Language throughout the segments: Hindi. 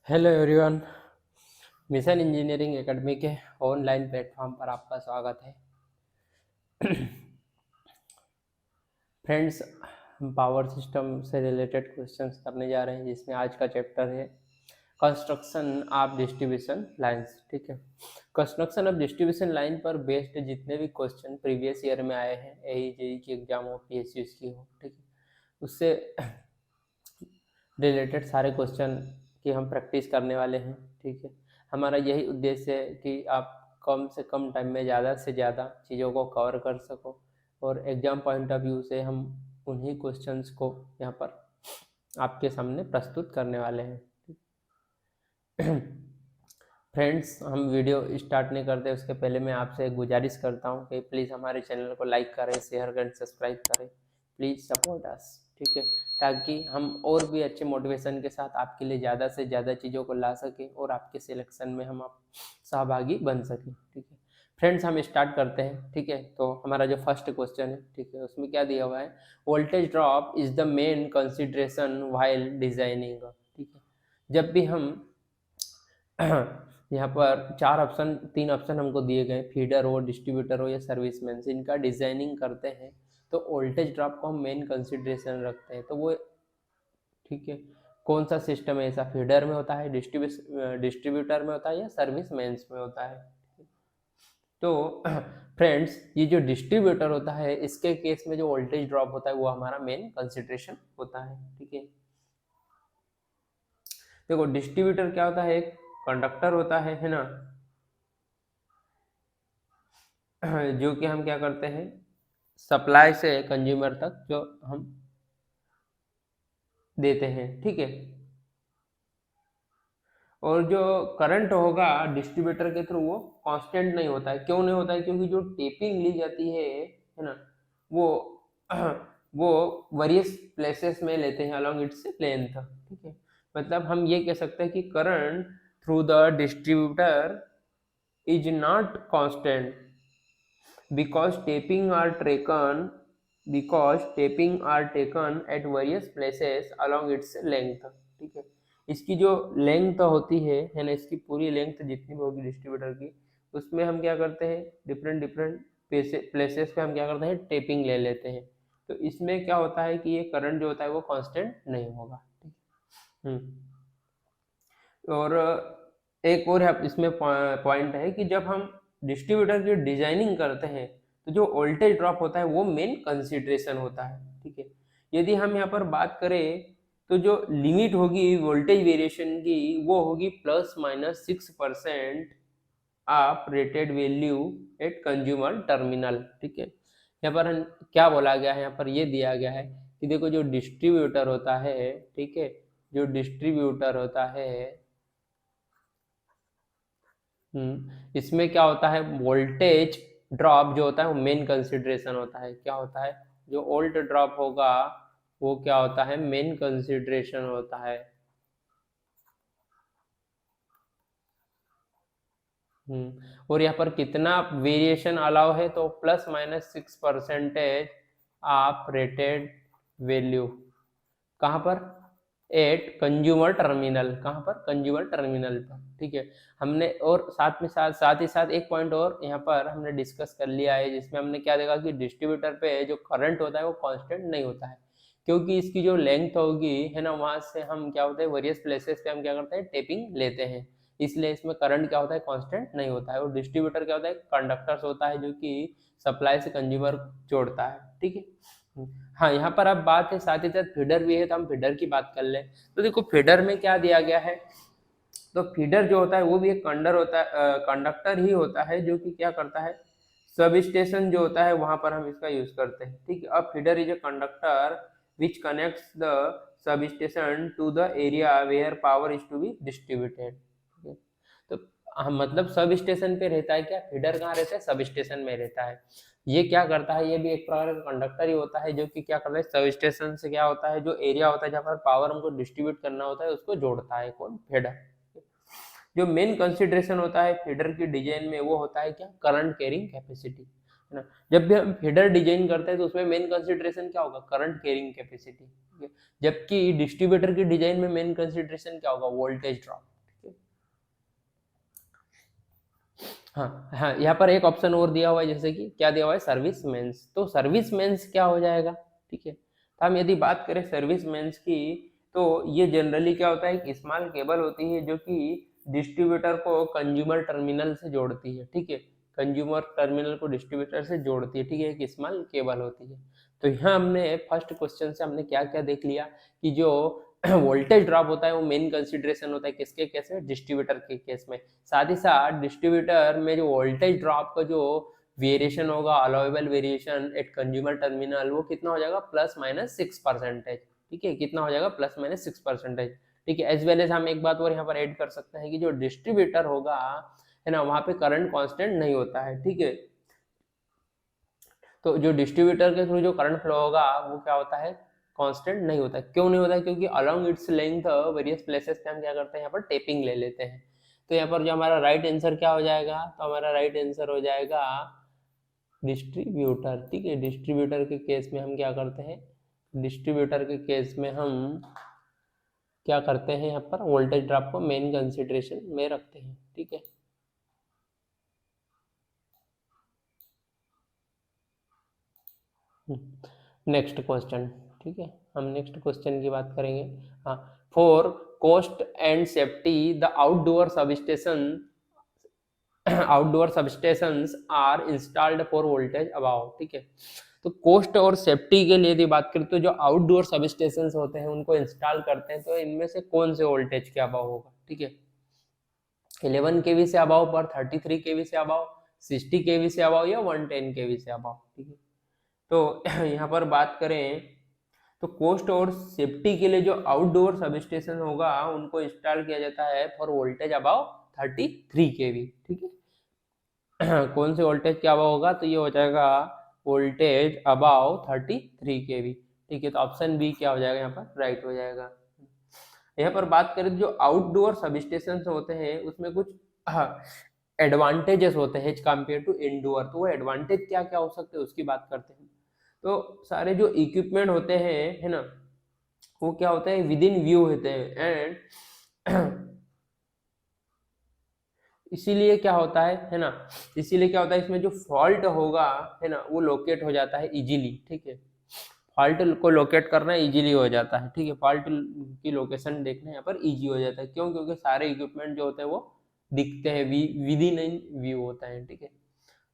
Hello everyone. Mission engineering academy के ऑनलाइन प्लेटफॉर्म पर आपका स्वागत है। फ्रेंड्स, हम पावर सिस्टम से रिलेटेड क्वेश्चंस करने जा रहे हैं, जिसमें आज का चैप्टर है कंस्ट्रक्शन ऑफ डिस्ट्रीब्यूशन लाइंस। ठीक है, कंस्ट्रक्शन ऑफ डिस्ट्रीब्यूशन लाइन पर बेस्ड जितने भी क्वेश्चन प्रीवियस ईयर में आए हैं, जेई की एग्जाम हो, पीएसयू की हो, ठीक है, उससे रिलेटेड सारे क्वेश्चन की हम प्रैक्टिस करने वाले हैं। ठीक है, हमारा यही उद्देश्य है कि आप कम से कम टाइम में ज़्यादा से ज़्यादा चीज़ों को कवर कर सको, और एग्जाम पॉइंट ऑफ व्यू से हम उन्हीं क्वेश्चंस को यहाँ पर आपके सामने प्रस्तुत करने वाले हैं। फ्रेंड्स, हम वीडियो स्टार्ट नहीं करते उसके पहले मैं आपसे एक गुजारिश करता हूँ कि प्लीज़ हमारे चैनल को लाइक करें, शेयर करें, सब्सक्राइब करें। प्लीज़ सपोर्ट अस, ठीक है, ताकि हम और भी अच्छे मोटिवेशन के साथ आपके लिए ज़्यादा से ज़्यादा चीज़ों को ला सकें और आपके सिलेक्शन में हम आप सहभागी बन सकें। ठीक है फ्रेंड्स, हम स्टार्ट करते हैं। ठीक है, तो हमारा जो फर्स्ट क्वेश्चन है, ठीक है, उसमें क्या दिया हुआ है, voltage drop is the main consideration while designing. ठीक है, जब भी हम यहाँ पर तीन ऑप्शन हमको दिए गए, फीडर हो, डिस्ट्रीब्यूटर हो या सर्विसमैन, इनका डिजाइनिंग करते हैं तो वोल्टेज ड्रॉप को हम मेन कंसिडरेशन रखते हैं। तो वो ठीक है, कौन सा सिस्टम है ऐसा, फीडर में होता है, डिस्ट्रीब्यूटर में होता है या सर्विसमैन में होता है। तो फ्रेंड्स, ये जो डिस्ट्रीब्यूटर होता है, इसके केस में जो वोल्टेज ड्रॉप होता है वो हमारा मेन कंसिडरेशन होता है। ठीक है, देखो डिस्ट्रीब्यूटर क्या होता है, एक कंडक्टर होता है ना, जो कि हम क्या करते हैं, सप्लाई से कंज्यूमर तक जो हम देते हैं। ठीक है, और जो करंट होगा डिस्ट्रीब्यूटर के थ्रू वो कांस्टेंट नहीं होता है। क्यों नहीं होता है? क्योंकि जो टेपिंग ली जाती है ना, वो वो वेरियस प्लेसेस में लेते हैं अलोंग इट्स लेंथ। ठीक है, मतलब हम ये कह सकते हैं कि current through the distributor is not constant because taping are taken at various places along its length। ठीक है, इसकी जो लेंथ होती है ना, इसकी पूरी लेंथ जितनी भी होगी डिस्ट्रीब्यूटर की, उसमें हम क्या करते हैं, डिफरेंट डिफरेंट प्लेसेस पे हम क्या करते हैं, टेपिंग ले लेते हैं। तो इसमें क्या होता है कि ये करंट जो होता है वो कांस्टेंट नहीं होगा। और एक और इसमें पॉइंट है कि जब हम डिस्ट्रीब्यूटर की डिजाइनिंग करते हैं तो जो वोल्टेज ड्रॉप होता है वो मेन कंसिडरेशन होता है। ठीक है, यदि हम यहाँ पर बात करें तो जो लिमिट होगी वोल्टेज वेरिएशन की वो होगी ±6% of rated value at consumer terminal. ठीक है, यहाँ पर क्या बोला गया है, यहाँ पर ये दिया गया है कि देखो जो डिस्ट्रीब्यूटर होता है, ठीक है, जो डिस्ट्रीब्यूटर होता है, इसमें क्या होता है, वोल्टेज ड्रॉप जो होता है वो मेन कंसिडरेशन होता है। क्या होता है, जो वोल्ट ड्रॉप होगा वो क्या होता है, मेन कंसिडरेशन होता है। और यहाँ पर कितना वेरिएशन अलाउ है, तो ±6% आप रेटेड वैल्यू, कहाँ पर, एट कंज्यूमर टर्मिनल, कहाँ पर, कंज्यूमर टर्मिनल पर। ठीक है, हमने और साथ ही साथ एक पॉइंट और यहाँ पर हमने डिस्कस कर लिया है, जिसमें हमने क्या देखा कि डिस्ट्रीब्यूटर पे जो करंट होता है वो कांस्टेंट नहीं होता है, क्योंकि इसकी जो लेंथ होगी है ना, वहां से हम क्या होता है, वेरियस प्लेसेस पे हम क्या करते हैं, टेपिंग लेते हैं, इसलिए इसमें करंट क्या होता है, कांस्टेंट नहीं होता है। और डिस्ट्रीब्यूटर क्या होता है, कंडक्टर्स होता है जो कि सप्लाई से कंज्यूमर जोड़ता है। ठीक है, हाँ, यहाँ पर अब बात है, साथ ही साथ फीडर भी है, तो हम फीडर की बात कर लें। तो देखो फीडर में क्या दिया गया है, तो फीडर जो होता है वो भी एक कंडक्टर ही होता है, जो कि क्या करता है, सब स्टेशन जो होता है वहां पर हम इसका यूज करते हैं। ठीक है, अब feeder is a conductor which connects the सब station to the area where power is to be distributed. तो मतलब सब स्टेशन पे रहता है क्या, फीडर कहाँ रहता है, सब स्टेशन में रहता है। ये क्या करता है, ये भी एक प्रकार का कंडक्टर ही होता है, जो कि क्या करता है, सब स्टेशन से क्या होता है, जो एरिया होता है जहाँ पर पावर हमको डिस्ट्रीब्यूट करना होता है उसको जोड़ता है, कौन, फीडर। जो मेन कंसिडरेशन होता है फीडर की डिजाइन में वो होता है क्या, करंट कैरिंग कैपेसिटी, है ना। जब भी हम फीडर डिजाइन करते हैं तो उसमें मेन कंसिडरेशन क्या होगा, करंट कैरिंग कैपेसिटी। जबकि डिस्ट्रीब्यूटर की डिजाइन में मेन कंसिडरेशन क्या होगा, वोल्टेज ड्रॉप। हाँ हाँ, यहाँ पर एक ऑप्शन और दिया हुआ है, जैसे कि क्या दिया हुआ है, सर्विस मेंस। तो सर्विस मेंस क्या हो जाएगा, ठीक है। तो हम यदि बात करें सर्विस मेंस की, तो ये जनरली क्या होता है, एक स्मॉल केबल होती है जो कि डिस्ट्रीब्यूटर को कंज्यूमर टर्मिनल से जोड़ती है, ठीक है। कंज्यूमर टर्मिनल को डिस्ट्रीब्यूटर से जोड़ती है, ठीक है, एक स्मॉल केबल होती है। तो यहाँ हमने फर्स्ट क्वेश्चन से हमने क्या क्या देख लिया कि जो वोल्टेज ड्रॉप होता है वो मेन कंसिडरेशन होता है किसके केस में, डिस्ट्रीब्यूटर के केस में। साथ ही साथ डिस्ट्रीब्यूटर में जो वोल्टेज ड्रॉप का जो वेरिएशन होगा, allowable variation at consumer terminal, वो कितना हो जाएगा, +-6%, ठीक है। कितना हो जाएगा, +-6%, ठीक है। एज वेल एज हम एक बात और यहाँ पर ऐड कर सकते हैं कि जो डिस्ट्रीब्यूटर होगा, है ना, वहां पे करंट कांस्टेंट नहीं होता है, ठीक है। तो जो डिस्ट्रीब्यूटर के थ्रू जो करंट फ्लो होगा वो क्या होता है, कांस्टेंट नहीं होता है। क्यों नहीं होता है, क्योंकि along its length various places पे हम क्या करते हैं, यहाँ पर टेपिंग ले लेते हैं। तो यहाँ पर जो हमारा राइट आंसर क्या हो जाएगा, तो हमारा राइट आंसर हो जाएगा डिस्ट्रीब्यूटर, ठीक है। डिस्ट्रीब्यूटर के केस में हम क्या करते हैं, डिस्ट्रीब्यूटर के केस में हम क्या करते हैं, यहाँ पर वोल्टेज ड्रॉप को मेन कंसिडरेशन में रखते हैं, ठीक है। नेक्स्ट क्वेश्चन, ठीक है, हम नेक्स्ट क्वेश्चन की बात करेंगे। हाँ, for cost and safety the outdoor substations are installed for voltage above, ठीक है। तो कॉस्ट और सेफ्टी के लिए यदि बात करें तो जो आउटडोर सबस्टेशंस होते हैं उनको इंस्टॉल करते हैं, तो इनमें से कौन से वोल्टेज के अबाव होगा, ठीक है। 11 केवी से अबाव पर, 33 केवी से अबाव, 60 केवी से अबाव, या 110 केवी से अबाव, ठीक है। तो यहाँ पर बात करें तो कोस्ट और सेफ्टी के लिए जो आउटडोर सबस्टेशन होगा उनको इंस्टॉल किया जाता है फॉर वोल्टेज अबाव 33 केवी, ठीक है। कौन से वोल्टेज क्या अबाव होगा, तो ये हो जाएगा वोल्टेज अबाव 33 केवी, ठीक है। तो ऑप्शन बी क्या हो जाएगा, यहाँ पर राइट हो जाएगा। यहाँ पर बात करें तो जो आउटडोर सबस्टेशन होते हैं उसमें कुछ एडवांटेजेस होते हैं एज कम्पेयर टू इंडोर। तो वो एडवांटेज क्या क्या हो सकते हैं उसकी बात करते हैं। तो सारे जो इक्विपमेंट होते हैं, है ना, वो क्या होता है, विद इन व्यू होते हैं, एंड इसीलिए क्या होता है ना, इसीलिए क्या होता है, इसमें जो फॉल्ट होगा, है ना, वो लोकेट हो जाता है इजीली, ठीक है। फॉल्ट को लोकेट करना इजीली हो जाता है, ठीक है। फॉल्ट की लोकेशन देखना यहाँ पर इजी हो जाता है, क्यों, क्योंकि सारे इक्विपमेंट जो होते हैं वो दिखते हैं, विद इन व्यू होता है, ठीक है।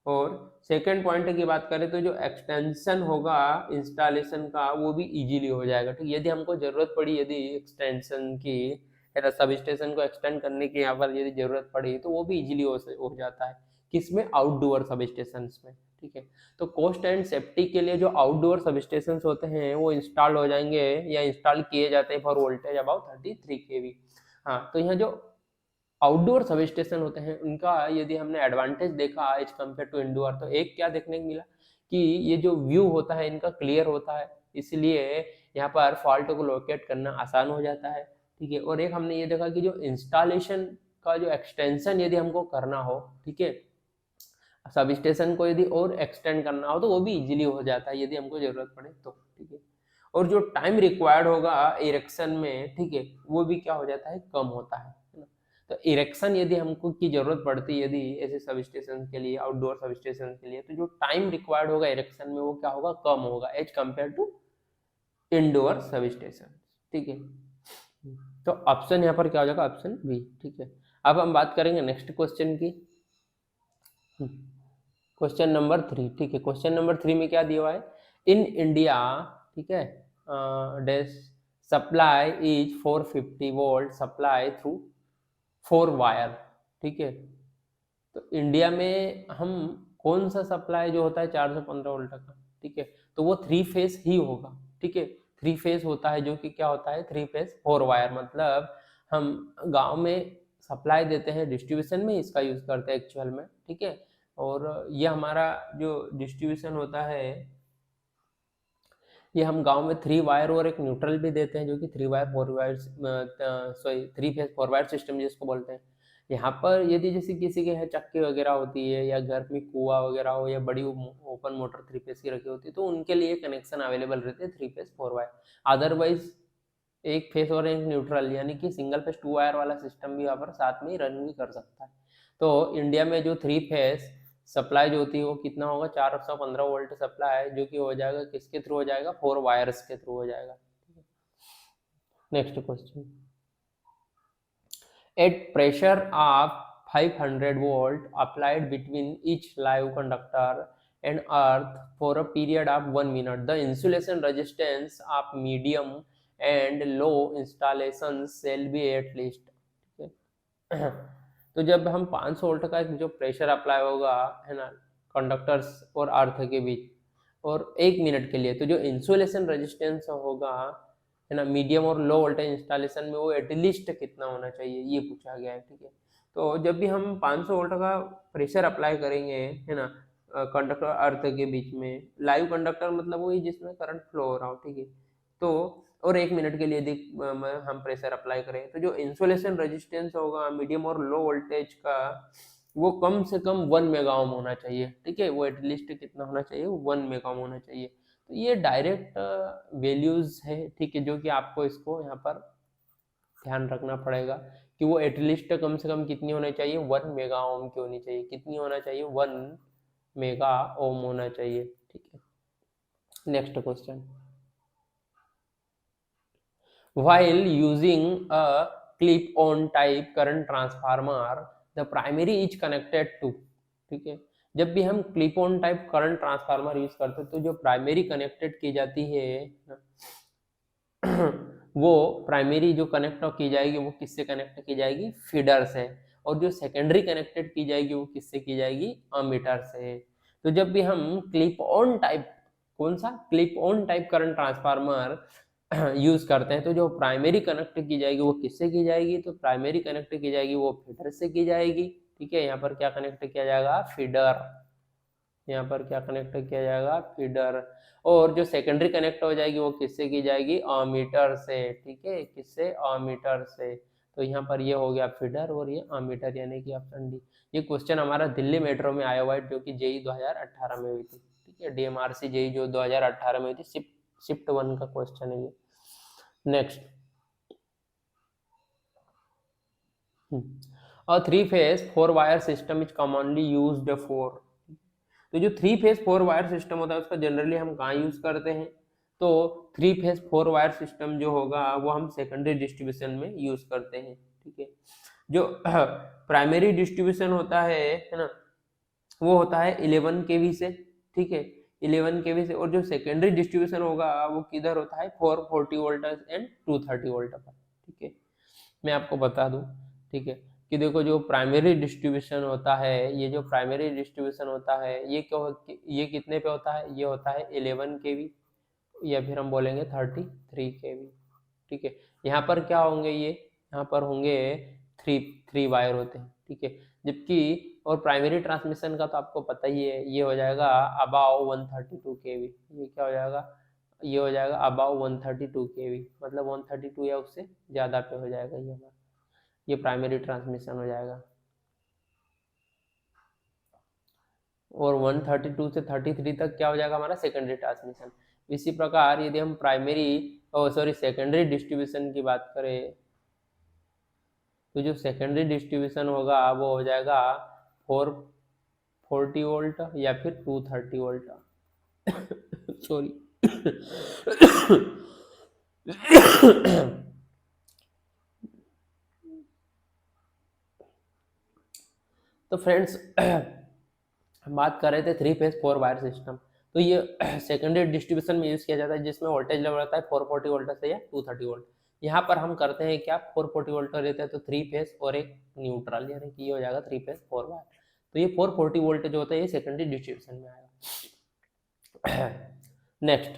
और सेकंड पॉइंट की बात करें तो जो एक्सटेंशन होगा इंस्टॉलेशन का वो भी इजीली हो जाएगा, ठीक। यदि हमको जरूरत पड़ी, यदि एक्सटेंशन की, है ना, सब स्टेशन को एक्सटेंड करने की यहाँ पर यदि जरूरत पड़ी तो वो भी इजीली हो जाता है, किसमें, आउटडोर सब स्टेशन में, ठीक है। तो कॉस्ट एंड सेफ्टी के लिए जो आउटडोर सब स्टेशन होते हैं वो इंस्टॉल हो जाएंगे या इंस्टॉल किए जाते हैं फॉर वोल्टेज अबाउट 33 केवी। हाँ, तो यहाँ जो आउटडोर सब स्टेशन होते हैं उनका यदि हमने एडवांटेज देखा एज कम्पेयर टू इंडोर, तो एक क्या देखने को मिला कि ये जो व्यू होता है इनका क्लियर होता है, इसलिए यहाँ पर फॉल्ट को लोकेट करना आसान हो जाता है, ठीक है। और एक हमने ये देखा कि जो इंस्टॉलेशन का जो एक्सटेंशन यदि हमको करना हो, ठीक है, सब स्टेशन को यदि और एक्सटेंड करना हो तो वो भी इजीली हो जाता है यदि हमको जरूरत पड़े तो, ठीक है। और जो टाइम रिक्वायर्ड होगा इरेक्शन में, ठीक है, वो भी क्या हो जाता है, कम होता है ना। तो इरेक्शन यदि हमको की जरूरत पड़ती है यदि ऐसे सब स्टेशन के लिए, आउटडोर सब स्टेशन के लिए, तो जो टाइम रिक्वायर्ड होगा इरेक्शन में वो क्या होगा, कम होगा as compare to indoor sub station, ठीक है। तो ऑप्शन यहाँ पर क्या हो जाएगा, ऑप्शन बी, ठीक है। अब हम बात करेंगे नेक्स्ट क्वेश्चन की, क्वेश्चन नंबर 3, ठीक है। क्वेश्चन नंबर 3 में क्या दिया हुआ है, इन इंडिया, ठीक है, dash supply is 450 volt supply through 4 wire, ठीक है। तो इंडिया में हम कौन सा सप्लाई जो होता है 415 वोल्ट का, ठीक है, तो वो 3 फेज ही होगा, ठीक है। 3 फेज होता है जो कि क्या होता है, 3 फेज 4 वायर, मतलब हम गांव में सप्लाई देते हैं, डिस्ट्रीब्यूशन में इसका यूज करते हैं एक्चुअल में, ठीक है। और ये हमारा जो डिस्ट्रीब्यूशन होता है ये हम गांव में 3 वायर और एक न्यूट्रल भी देते हैं, जो कि 3 wire 4 wire, sorry 3 phase 4 wire system जिसको बोलते हैं। यहाँ पर यदि जैसे किसी के यहाँ चक्की वगैरह होती है या घर में कुआं वगैरह हो या बड़ी ओपन मोटर 3 फेज की रखी होती है तो उनके लिए कनेक्शन अवेलेबल रहते हैं 3 फेज 4 वायर। अदरवाइज एक फेज और एक न्यूट्रल यानी कि सिंगल फेज 2 वायर वाला सिस्टम भी यहाँ पर साथ में ही रन भी कर सकता है। तो इंडिया में जो 3 फेज सप्लाई जो होती है वो कितना होगा, 415 वोल्ट सप्लाई, जो कि हो जाएगा किसके थ्रू हो जाएगा, 4 वायर्स के थ्रू हो जाएगा। Next question, at pressure of 500 volt applied between each live conductor and earth for a period of 1 minute, the insulation resistance of medium and low installations shall be at least। तो जब हम 500 वोल्ट का जो प्रेशर अप्लाई होगा है ना कंडक्टर्स और अर्थ के बीच और 1 मिनट के लिए, तो जो इंसुलेशन रेजिस्टेंस होगा है ना मीडियम और लो वोल्टेज इंस्टॉलेशन में वो एटलीस्ट कितना होना चाहिए, ये पूछा गया है। ठीक है, तो जब भी हम 500 वोल्ट का प्रेशर अप्लाई करेंगे है ना कंडक्टर अर्थ के बीच में, लाइव कंडक्टर मतलब वही जिसमें करंट फ्लो हो रहा हो। ठीक है, तो और 1 मिनट के लिए यदि हम प्रेशर अप्लाई करें तो जो इंसुलेशन रेजिस्टेंस होगा मीडियम और लो वोल्टेज का वो कम से कम 1 मेगा ओम होना चाहिए। ठीक है, वो एटलीस्ट कितना होना चाहिए, 1 मेगा ओम होना चाहिए। तो ये डायरेक्ट वैल्यूज है। ठीक है, जो कि आपको इसको यहाँ पर ध्यान रखना पड़ेगा कि वो एटलीस्ट कम से कम कितनी होनी चाहिए, 1 मेगा ओम की होनी चाहिए। कितनी होना चाहिए, 1 मेगा ओम होना चाहिए। ठीक है, next question, while using a clip on type current transformer the primary is connected to। ठीक है, जब भी हम clip on type current transformer use करते हैं तो जो प्राइमरी कनेक्टेड की जाती है वो प्राइमरी जो कनेक्ट की जाएगी वो किससे कनेक्ट की जाएगी, फीडर से, और जो सेकेंडरी कनेक्टेड की जाएगी वो किससे की जाएगी, अमीटर से। तो जब भी हम क्लिप ऑन टाइप, कौन सा, clip on type current transformer use करते हैं तो जो प्राइमरी कनेक्ट की जाएगी वो किससे की जाएगी, तो प्राइमरी कनेक्ट की जाएगी वो फीडर से की जाएगी। ठीक है, यहाँ पर क्या कनेक्ट किया जाएगा, फीडर, यहाँ पर क्या कनेक्ट किया जाएगा, फीडर। और जो सेकेंडरी कनेक्ट हो जाएगी वो किससे की जाएगी, अमीटर से। ठीक है, किससे, अमीटर से। तो यहाँ पर ये हो गया फीडर और ये अमीटर, यानी कि ऑप्शन डी। ये क्वेश्चन हमारा दिल्ली मेट्रो में आया हुआ है जो कि जेई 2018 में हुई थी। ठीक है, डीएमआरसी जेई जो 2018 में हुई थी, शिफ्ट 1 का क्वेश्चन है ये। Next, a 3 phase 4 wire system is commonly used for। तो जो 3 फेज 4 वायर सिस्टम होता है उसका जनरली हम कहाँ यूज करते हैं, तो 3 फेज 4 वायर सिस्टम जो होगा वो हम सेकेंडरी डिस्ट्रीब्यूशन में यूज करते हैं। ठीक है, जो प्राइमरी डिस्ट्रीब्यूशन होता है ना, वो होता है 11 केवी से। ठीक है, 11 केवी से। और जो सेकेंडरी डिस्ट्रीब्यूशन होगा वो किधर होता है, 440 वोल्ट एंड 230 वोल्ट पर। ठीक है, मैं आपको बता दूं, ठीक है, कि देखो जो प्राइमरी डिस्ट्रीब्यूशन होता है, ये जो प्राइमरी डिस्ट्रीब्यूशन होता है ये क्या, ये कितने पे होता है, ये होता है 11 केवी या फिर हम बोलेंगे 33 केवी। ठीक है, यहाँ पर क्या होंगे, ये यहाँ पर होंगे थ्री वायर होते हैं। ठीक है, जबकि और प्राइमरी ट्रांसमिशन का तो आपको पता ही है, ये हो जाएगा अबाव 132 केवी। ये क्या हो जाएगा, ये हो जाएगा अबाव 132 केवी, मतलब 132 या उससे ज़्यादा पे हो जाएगा ये हमारा, ये प्राइमरी ट्रांसमिशन हो जाएगा। और 132 से 33 तक क्या हो जाएगा हमारा, सेकेंडरी ट्रांसमिशन। इसी प्रकार यदि हम सेकेंडरी डिस्ट्रीब्यूशन की बात करें तो जो सेकेंडरी डिस्ट्रीब्यूशन होगा वो हो जाएगा 440 वोल्ट या फिर 230 वोल्ट सॉरी तो फ्रेंड्स हम बात कर रहे थे 3 फेज 4 वायर सिस्टम। तो ये सेकेंडरी डिस्ट्रीब्यूशन में यूज किया जाता है जिसमें वोल्टेज लेवल रहता है 440 वोल्ट से या 230 वोल्ट। यहाँ पर हम करते हैं क्या, 440 वोल्ट रहता है तो 3 फेज और एक न्यूट्रल, यानी कि ये हो जाएगा 3 फेज 4 वायर। तो ये 440 वोल्ट जो होता है ये सेकेंडरी डिस्ट्रीब्यूशन में आएगा। नेक्स्ट,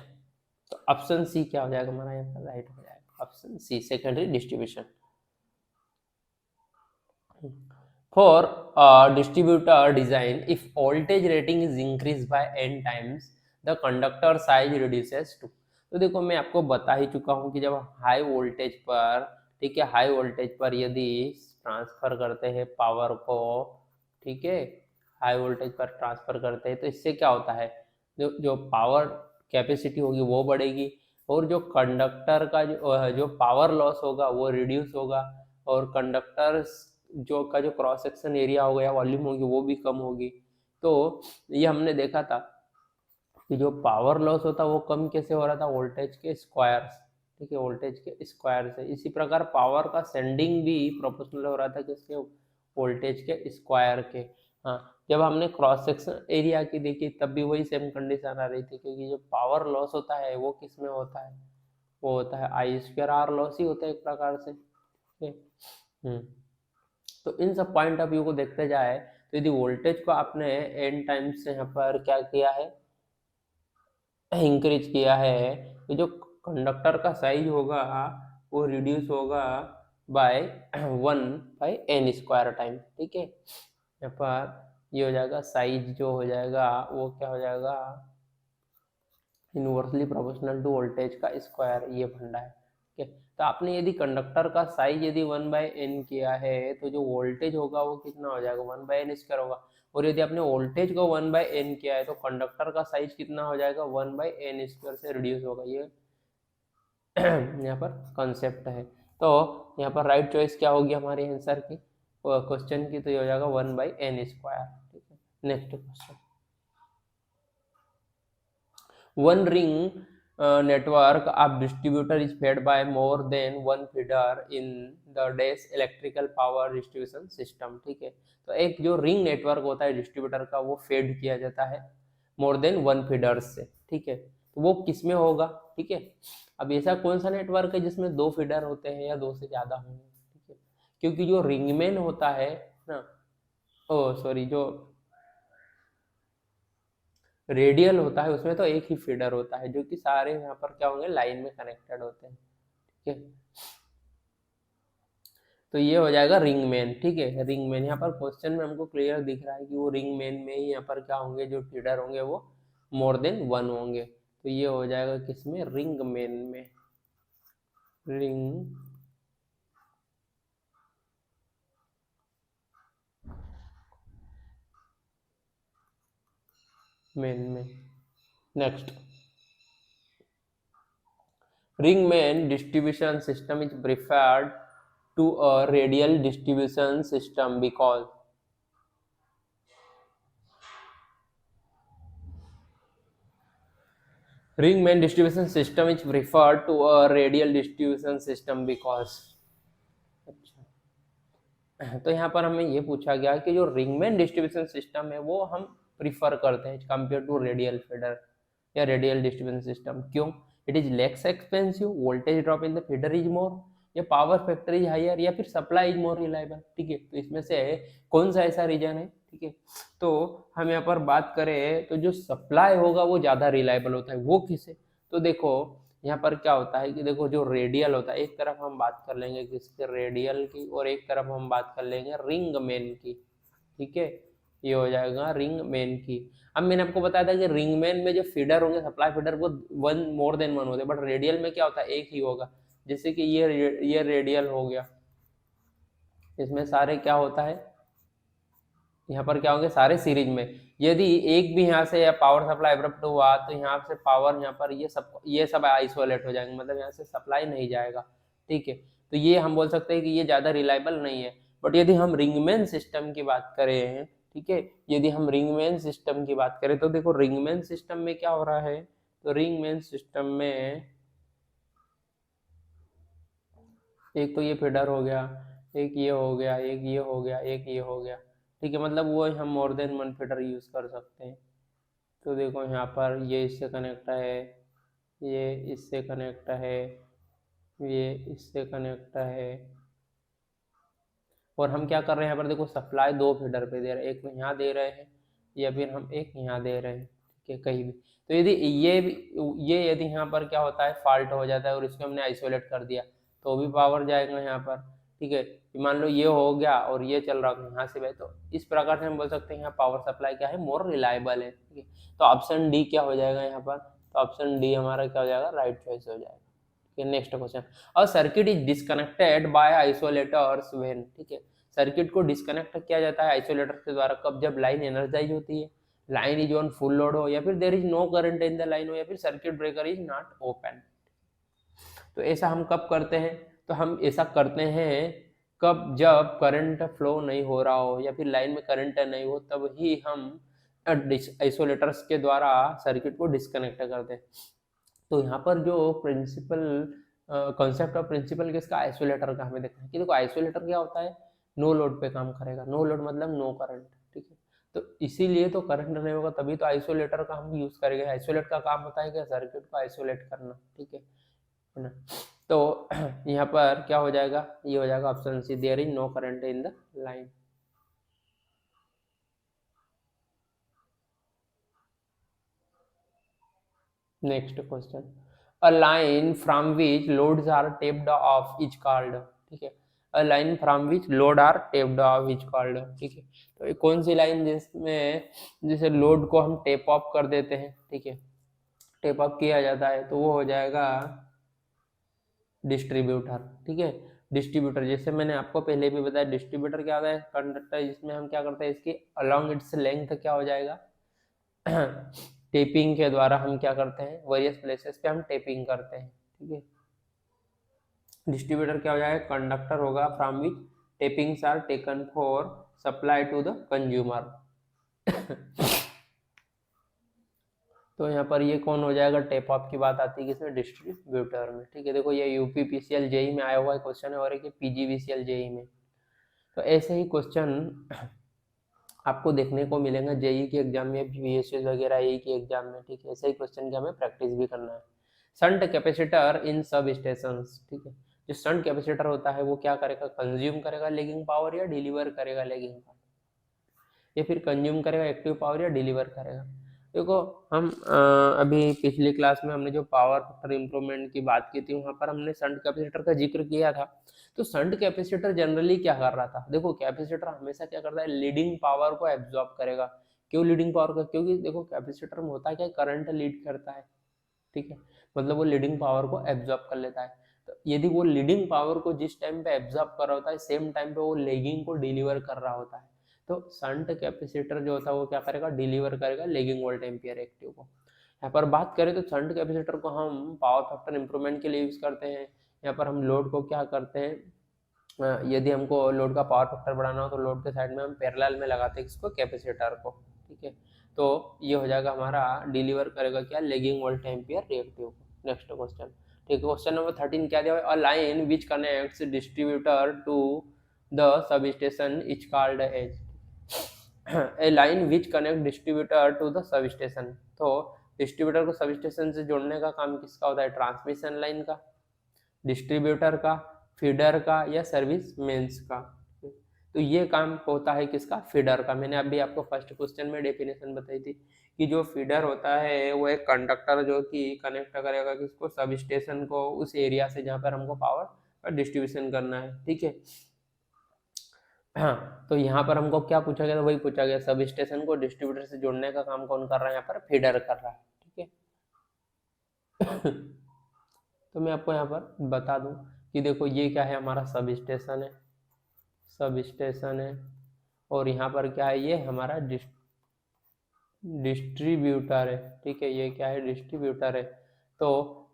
तो ऑप्शन सी क्या हो जाएगा हमारा, यहाँ पर राइट हो जाएगा option C, secondary distribution. For a distributor design, if voltage rating is increased by n times, the conductor size reduces to। तो देखो मैं आपको बता ही चुका हूँ कि जब हाई वोल्टेज पर, ठीक है, हाई वोल्टेज पर यदि ट्रांसफर करते हैं पावर को, ठीक है, हाई वोल्टेज पर ट्रांसफर करते हैं तो इससे क्या होता है, जो पावर कैपेसिटी होगी वो बढ़ेगी और जो कंडक्टर का जो पावर लॉस होगा वो रिड्यूस होगा और कंडक्टर्स जो क्रॉस सेक्शन एरिया होगा या वॉल्यूम होगी वो भी कम होगी। तो ये हमने देखा था कि जो पावर लॉस होता है वो कम कैसे हो रहा था, वोल्टेज के स्क्वायर, ठीक है, वोल्टेज के स्क्वायर से। इसी प्रकार पावर का सेंडिंग भी प्रोपोर्शनल हो रहा था किसके, वोल्टेज के स्क्वायर के। हाँ, जब हमने क्रॉस सेक्शन एरिया की देखी तब भी वही सेम कंडीशन आ रही थी, क्योंकि जो पावर लॉस होता है वो किस में होता है, वो होता है आई स्क्वायर आर लॉस ही होता है एक प्रकार से, ठीक है। तो इन सब पॉइंट ऑफ व्यू को देखते जाए तो यदि वोल्टेज को आपने n टाइम्स से यहाँ पर क्या किया है, इंक्रीज किया है, तो जो कंडक्टर का साइज होगा वो रिड्यूस होगा बाय 1/n² टाइम, ठीक है। यहाँ पर ये हो जाएगा साइज जो हो जाएगा वो क्या हो जाएगा, इनवर्सली प्रोपोर्शनल टू वोल्टेज का स्क्वायर, ये फंडा है, ठीक है। तो आपने यदि कंडक्टर का साइज यदि 1/n किया है तो जो वोल्टेज होगा वो कितना हो जाएगा, 1/n² होगा। और यदि आपने वोल्टेज को 1/n किया है तो कंडक्टर का साइज कितना हो जाएगा, 1/n² से रिड्यूस होगा, ये यहाँ पर कॉन्सेप्ट है। तो यहाँ पर राइट चॉइस क्या होगी हमारे आंसर की, क्वेश्चन की, तो ये हो जाएगा 1/n², ठीक है। Next question, one ring network of distributor is fed by more than one feeder in the dash electrical power distribution system, ठीक है। तो एक जो रिंग नेटवर्क होता है डिस्ट्रीब्यूटर का वो फेड किया जाता है मोर देन वन फीडर्स से, ठीक है। तो वो किस में होगा, ठीक है। अब ऐसा कौन सा नेटवर्क है जिसमें दो फीडर होते हैं या दो से ज्यादा होंगे, ठीक है। क्योंकि जो रिंगमैन होता है ना, ओ सॉरी, जो रेडियल होता है उसमें तो एक ही फीडर होता है, जो कि सारे यहाँ पर क्या होंगे, लाइन में कनेक्टेड होते हैं, ठीक है। तो ये हो जाएगा रिंग मैन, ठीक है। रिंग मैन यहाँ पर क्वेश्चन में हमको क्लियर दिख रहा है कि वो रिंग मैन में ही यहाँ पर क्या होंगे, जो फीडर होंगे वो मोर देन वन होंगे। तो ये हो जाएगा किसमें, रिंग मैन में, रिंग मैन में। Next, ring man distribution system is preferred to a radial distribution system because ring main distribution system is preferred to a radial distribution system because, अच्छा, तो यहाँ पर हमें ये पूछा गया कि जो रिंग मैन डिस्ट्रीब्यूशन सिस्टम है वो हम प्रीफर करते हैं कंपेयर टू रेडियल फीडर या रेडियल डिस्ट्रीब्यूशन सिस्टम। क्यों, it is less expensive, voltage drop in the feeder is more, या पावर फैक्टर इज हायर, या फिर सप्लाई इज मोर रिलायबल, ठीक है। तो इसमें से कौन सा ऐसा रीजन है, ठीक है। तो हम यहाँ पर बात करें तो जो सप्लाई होगा वो ज्यादा रिलायबल होता है, वो किसे, तो देखो यहाँ पर क्या होता है कि देखो जो रेडियल होता है, एक तरफ हम बात कर लेंगे किसके, रेडियल की, और एक तरफ हम बात कर लेंगे रिंग मैन की, ठीक है। ये हो जाएगा रिंग मैन की। अब मैंने आपको बताया था कि रिंग मैन में जो फीडर होंगे, सप्लाई फीडर, वो वन मोर देन वन होते हैं, बट रेडियल में क्या होता है, एक ही होगा। जैसे कि ये रेडियल हो गया, इसमें सारे क्या होता है, यहाँ पर क्या होंगे, सारे सीरीज में। यदि एक भी यहाँ से या पावर सप्लाई एब्रप्ट हुआ तो यहाँ से पावर, यहाँ पर ये सब आइसोलेट हो जाएंगे, मतलब यहाँ से सप्लाई नहीं जाएगा, ठीक है। तो ये हम बोल सकते हैं कि ये ज्यादा रिलायबल नहीं है। बट यदि हम रिंगमैन सिस्टम की बात करें, ठीक है, यदि हम रिंगमैन सिस्टम की बात करें तो देखो रिंगमैन सिस्टम में क्या हो रहा है, तो रिंगमैन सिस्टम में एक तो ये फीडर हो गया, एक ये हो गया, एक ये हो गया, एक ये हो गया, ठीक है। मतलब वो हम more than one feeder use कर सकते हैं। तो देखो यहाँ पर ये इससे कनेक्ट है, ये इससे कनेक्ट है, ये इससे कनेक्ट है, और हम क्या कर रहे हैं यहाँ पर देखो, सप्लाई दो फीडर पे दे रहे हैं, एक यहाँ दे रहे हैं या फिर हम एक यहाँ दे रहे हैं, ठीक है, कहीं भी। तो यदि ये यदि यहाँ पर क्या होता है, फॉल्ट हो जाता है और इसको हमने आइसोलेट कर दिया तो भी पावर जाएगा यहाँ पर, ठीक है। मान लो ये हो गया और ये चल रहा है यहाँ से भाई, तो इस प्रकार से हम बोल सकते हैं यहाँ पावर सप्लाई क्या है, मोर रिलायबल है, ठीक है। तो ऑप्शन डी क्या हो जाएगा यहाँ पर, तो ऑप्शन डी हमारा क्या हो जाएगा, राइट चॉइस हो जाएगा। Next question, a circuit is disconnected by isolators when, ठीक है। सर्किट को डिस्कनेक्ट किया जाता है आइसोलेटर के द्वारा कब, जब लाइन एनर्जाइज होती है, line is on full load हो, या फिर there is no current in the line हो, या फिर circuit breaker is not open. तो ऐसा हम कब करते हैं, तो हम ऐसा करते हैं कब, जब करंट फ्लो नहीं हो रहा हो या फिर लाइन में करंट नहीं हो, तब ही हम आइसोलेटर्स के द्वारा सर्किट को डिस्कनेक्ट करते हैं। तो यहाँ पर जो प्रिंसिपल कॉन्सेप्ट ऑफ प्रिंसिपल किसका, आइसोलेटर का हमें देखना है कि देखो आइसोलेटर क्या होता है, नो लोड पे काम करेगा। नो लोड मतलब नो करंट, ठीक है। तो इसीलिए तो करंट नहीं होगा, तभी तो आइसोलेटर का हम यूज करेंगे। आइसोलेट का काम होता है कि सर्किट को आइसोलेट करना, ठीक है ना। तो यहाँ पर क्या हो जाएगा, ये हो जाएगा option C, there is no current in the line. Next question, a line from which loads are tapped off is called, ठीक है। A line from which load are tapped off is called, ठीक है। तो ये कौन सी लाइन जिसमें जिसे लोड को हम टेप ऑफ कर देते हैं, ठीक है, टेप ऑफ किया जाता है, तो वो हो जाएगा डिस्ट्रीब्यूटर, ठीक है। डिस्ट्रीब्यूटर, जैसे मैंने आपको पहले भी बताया, डिस्ट्रीब्यूटर क्या होता है, कंडक्टर जिसमें हम क्या करते हैं, इसकी अलोंग इट्स लेंथ क्या हो जाएगा टेपिंग के द्वारा हम क्या करते हैं, वेरियस प्लेसेस पे हम टेपिंग करते हैं, ठीक है। डिस्ट्रीब्यूटर क्या हो जाएगा, कंडक्टर होगा from which tappings are taken for supply to the consumer तो यहाँ पर ये कौन हो जाएगा, टेप ऑफ की बात आती है किसमें, डिस्ट्रीब्यूटर में, ठीक है। देखो ये यूपी पीसीएल जेई में आया हुआ है क्वेश्चन है, और एक पीजीवीसीएल जेई में। तो ऐसे ही क्वेश्चन आपको देखने को मिलेगा जेई के एग्जाम में, बीएसएस वगैरह ई के एग्जाम में, ठीक है। ऐसे ही क्वेश्चन की हमें प्रैक्टिस भी करना है। शंट कैपेसिटर इन सब स्टेशंस, ठीक है। जो शंट कैपेसिटर होता है वो क्या करेगा, कंज्यूम करेगा लेगिंग पावर या डिलीवर करेगा लेगिंग पावर, या फिर कंज्यूम करेगा एक्टिव पावर या डिलीवर करेगा। देखो हम अभी पिछली क्लास में हमने जो पावर फैक्टर इंप्रूवमेंट की बात की थी, वहां पर हमने शंट कैपेसिटर का जिक्र किया था। तो शंट कैपेसिटर जनरली क्या कर रहा था, देखो कैपेसिटर हमेशा क्या करता है, लीडिंग पावर को एब्जॉर्ब करेगा। क्यों लीडिंग पावर को, क्योंकि देखो कैपेसिटर में होता है क्या, करंट लीड करता है, ठीक है। मतलब वो लीडिंग पावर को एब्जॉर्ब कर लेता है। तो यदि वो लीडिंग पावर को जिस टाइम पे एब्जॉर्ब कर रहा होता है, सेम टाइम पे वो लेगिंग को डिलीवर कर रहा होता है। तो शंट कैपेसिटर जो होता है वो क्या करेगा, डिलीवर करेगा लेगिंग वोल्ट एम्पियर एक्टिव को। यहाँ पर बात करें तो शंट कैपेसिटर को हम पावर फैक्टर इंप्रूवमेंट के लिए यूज करते हैं। यहाँ पर हम लोड को क्या करते हैं, यदि हमको लोड का पावर फैक्टर बढ़ाना हो तो लोड के साइड में हम पैरेलल में लगाते हैं इसको, कैपेसिटर को, ठीक है। तो ये हो जाएगा हमारा, डिलीवर करेगा क्या, लेगिंग वोल्ट एम्पियर रिएक्टिव को। नेक्स्ट क्वेश्चन, ठीक है। क्वेश्चन नंबर 13 क्या दिया है, a line which connects distributor to the सब station is called as, a line which connect distributor to the सब स्टेशन। तो डिस्ट्रीब्यूटर को सब स्टेशन से जोड़ने का काम किसका होता है, ट्रांसमिशन लाइन का, डिस्ट्रीब्यूटर का, फीडर का, या सर्विस मेंस का। तो ये काम होता है किसका, फीडर का। मैंने अभी आपको फर्स्ट क्वेश्चन में डेफिनेशन बताई थी कि जो फीडर होता है वो एक कंडक्टर जो कि कनेक्ट करेगा किसको, सब स्टेशन को, उस एरिया से जहाँ पर हमको पावर का डिस्ट्रीब्यूशन करना है, ठीक है। हाँ, तो यहाँ पर हमको क्या पूछा गया था, वही पूछा गया, सब स्टेशन को डिस्ट्रीब्यूटर से जोड़ने का काम कौन कर रहा है, यहाँ पर फीडर कर रहा है, ठीक है। तो मैं आपको यहाँ पर बता दूं कि देखो ये क्या है, हमारा सब स्टेशन है, सब स्टेशन है, और यहाँ पर क्या है, ये हमारा डिस्ट्रीब्यूटर है, ठीक है। ये क्या है, डिस्ट्रीब्यूटर है। तो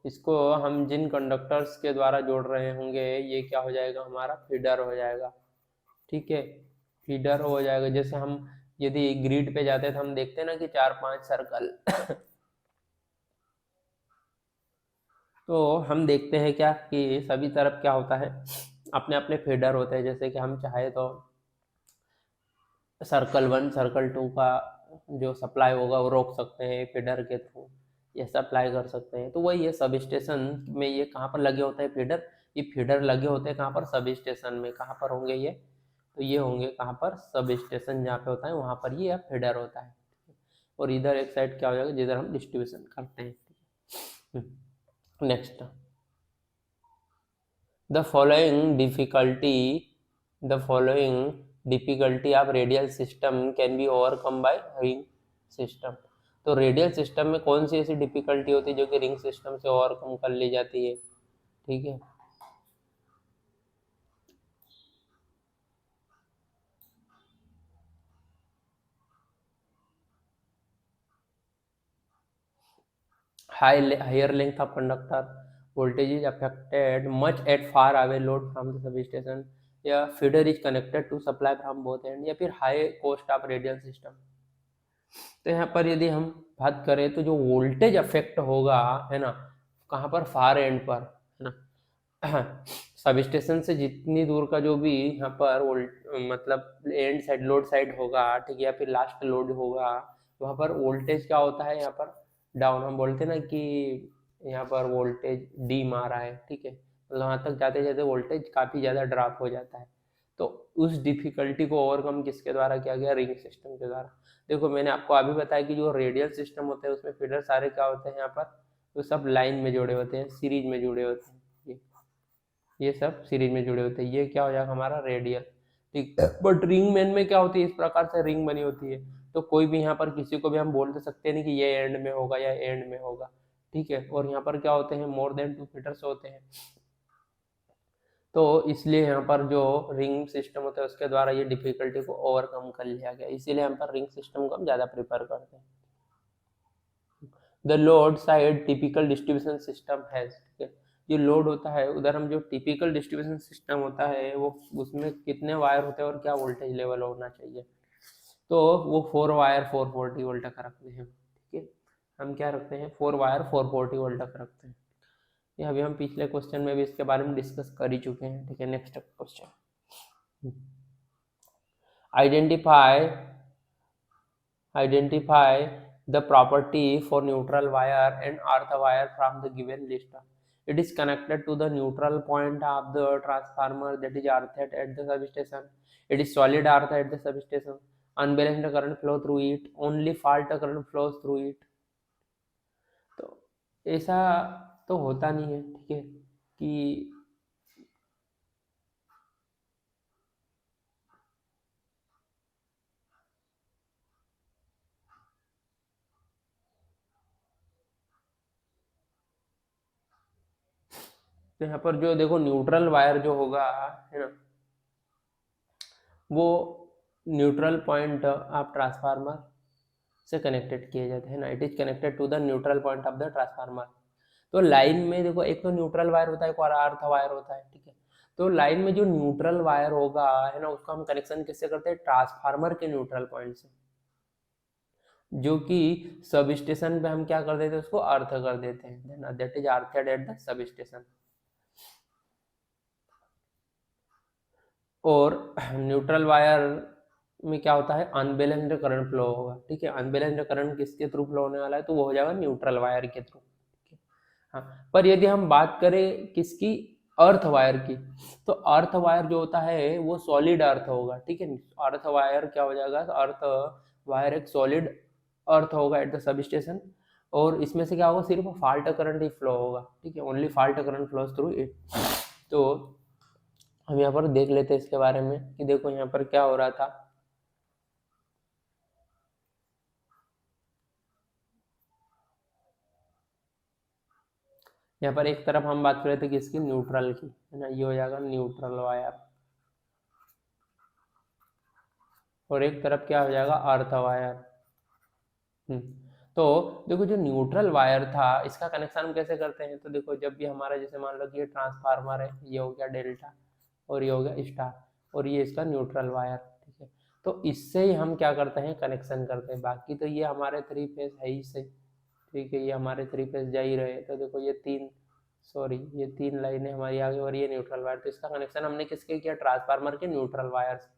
इसको हम जिन कंडक्टर्स के द्वारा जोड़ रहे होंगे, ये क्या हो जाएगा, हमारा फीडर हो जाएगा, ठीक है। फीडर हो जाएगा। जैसे हम यदि ग्रिड पे जाते हैं तो हम देखते हैं ना कि 4-5 सर्कल तो हम देखते हैं क्या कि सभी तरफ क्या होता है, अपने अपने फीडर होते हैं। जैसे कि हम चाहे तो सर्कल 1 सर्कल 2 का जो सप्लाई होगा वो रोक सकते हैं फीडर के थ्रू, ये सप्लाई कर सकते हैं। तो वही है, सब स्टेशन में ये कहाँ पर लगे होते हैं फीडर, ये फीडर लगे होते हैं कहाँ पर, सब स्टेशन में। कहाँ पर होंगे ये, तो ये होंगे कहाँ पर, सब स्टेशन जहाँ पे होता है वहाँ पर ये फीडर होता है। और इधर एक साइड क्या हो जाएगा, जिधर हम डिस्ट्रीब्यूशन करते हैं। Next, the following difficulty the following difficulty of radial system can be overcome by ring system। तो रेडियल सिस्टम में कौन सी ऐसी डिफिकल्टी होती है जो कि रिंग सिस्टम से ओवरकम कर ली जाती है, ठीक है। Higher length of conductor, voltage is affected much at far away load from the substation, या feeder is connected to supply from both end, या फिर high cost of radial system. तो यहाँ पर यदि हम बात करें तो जो वोल्टेज अफेक्ट होगा है ना, कहाँ पर, फार एंड पर, है ना, सब स्टेशन से जितनी दूर का जो भी यहाँ पर मतलब एंड साइड, लोड साइड होगा, ठीक है, या फिर लास्ट लोड होगा, वहाँ पर वोल्टेज क्या होता है, यहाँ पर डाउन, हम बोलते हैं ना कि यहाँ पर वोल्टेज डी मारा है, ठीक है, मतलब वहाँ तक जाते जाते वोल्टेज काफ़ी ज़्यादा ड्रॉप हो जाता है। तो उस डिफिकल्टी को ओवरकम किसके द्वारा किया गया, रिंग सिस्टम के द्वारा। देखो मैंने आपको अभी बताया कि जो रेडियल सिस्टम होता है उसमें फीडर सारे क्या होते हैं, यहाँ पर तो सब लाइन में जुड़े होते हैं, सीरीज में जुड़े होते हैं, ये सब सीरीज में जुड़े होते हैं, ये क्या हो जाएगा हमारा रेडियल, ठीक। बट रिंग मैन में क्या होती है, इस प्रकार से रिंग बनी होती है, तो कोई भी यहाँ पर किसी को भी हम बोल सकते नहीं कि ये एंड में होगा या एंड में होगा, ठीक है। और यहाँ पर क्या होते हैं, मोर देन 2 फीडर्स होते हैं, तो इसलिए यहाँ पर जो रिंग सिस्टम होता है उसके द्वारा ये डिफिकल्टी को ओवरकम कर लिया गया, इसीलिए यहाँ पर रिंग सिस्टम को हम ज़्यादा प्रेफर करते हैं। The load side typical distribution system है, ठीक है, जो लोड होता है उधर हम जो टिपिकल डिस्ट्रीब्यूशन सिस्टम होता है वो उसमें कितने वायर होते हैं और क्या वोल्टेज लेवल होना चाहिए, तो वो 4 वायर 440 वोल्ट तक रखते हैं, ठीक है, हम क्या रखते हैं 4 वायर 440 वोल्ट तक रखते हैं। ये अभी हम पिछले क्वेश्चन में भी इसके बारे में डिस्कस कर ही चुके हैं, ठीक है। Next question, identify the property for neutral wire and earth wire from the given list. It is connected to the neutral point of the transformer, that is earthed at the substation. It is solid earth at the substation. Unbalanced current flow through it. Only fault current flows through it. तो ऐसा तो होता नहीं है, ठीक है, कि तो यहाँ पर जो देखो न्यूट्रल वायर जो होगा, है ना, वो न्यूट्रल पॉइंट ऑफ ट्रांसफार्मर से कनेक्टेड किए जाते हैं ना, it is connected to the neutral point of the transformer. तो लाइन में देखो एक तो न्यूट्रल वायर होता है, एक और अर्थ वायर होता है, ठीक है। तो लाइन में जो न्यूट्रल वायर होगा, है ना, उसका हम कनेक्शन किससे करते हैं, ट्रांसफार्मर के न्यूट्रल पॉइंट से, जो कि सब स्टेशन पे हम क्या कर देते हैं, उसको अर्थ कर देते हैं, that is earthed at the sub station. और न्यूट्रल वायर में क्या होता है, अनबैलेंस्ड करंट फ्लो होगा, ठीक है। अनबैलेंस्ड करंट किसके थ्रू फ्लो होने वाला है, तो वो हो जाएगा न्यूट्रल वायर के थ्रू, ठीक है। हाँ, पर यदि हम बात करें किसकी, अर्थ वायर की, तो अर्थ वायर जो होता है वो सॉलिड अर्थ होगा, ठीक है। अर्थ वायर क्या हो जाएगा, अर्थ वायर एक सॉलिड अर्थ होगा एट द सब स्टेशन, और इसमें से क्या होगा, सिर्फ फाल्ट करंट ही फ्लो होगा, ठीक है, only fault current flows through it. तो हम यहाँ पर देख लेते हैं इसके बारे में कि देखो यहाँ पर क्या हो रहा था, यहाँ पर एक तरफ हम बात कर रहे थे किसकी, न्यूट्रल की, है ना, ये हो जाएगा न्यूट्रल वायर, और एक तरफ क्या हो जाएगा, अर्थ वायर। तो देखो जो न्यूट्रल वायर था इसका कनेक्शन हम कैसे करते हैं, तो देखो जब भी हमारा, जैसे मान लो कि ये ट्रांसफार्मर है, ये हो गया डेल्टा और ये हो गया स्टार, और ये इसका न्यूट्रल वायर, ठीक है। तो इससे ही हम क्या करते हैं, कनेक्शन करते हैं। बाकी तो ये हमारे 3 फेज है ही से, ठीक है, ये हमारे 3 फेज जा ही रहे। तो देखो ये 3 लाइनें हमारी आगे और ये न्यूट्रल वायर, तो इसका कनेक्शन हमने किसके किया, ट्रांसफार्मर के न्यूट्रल वायर से,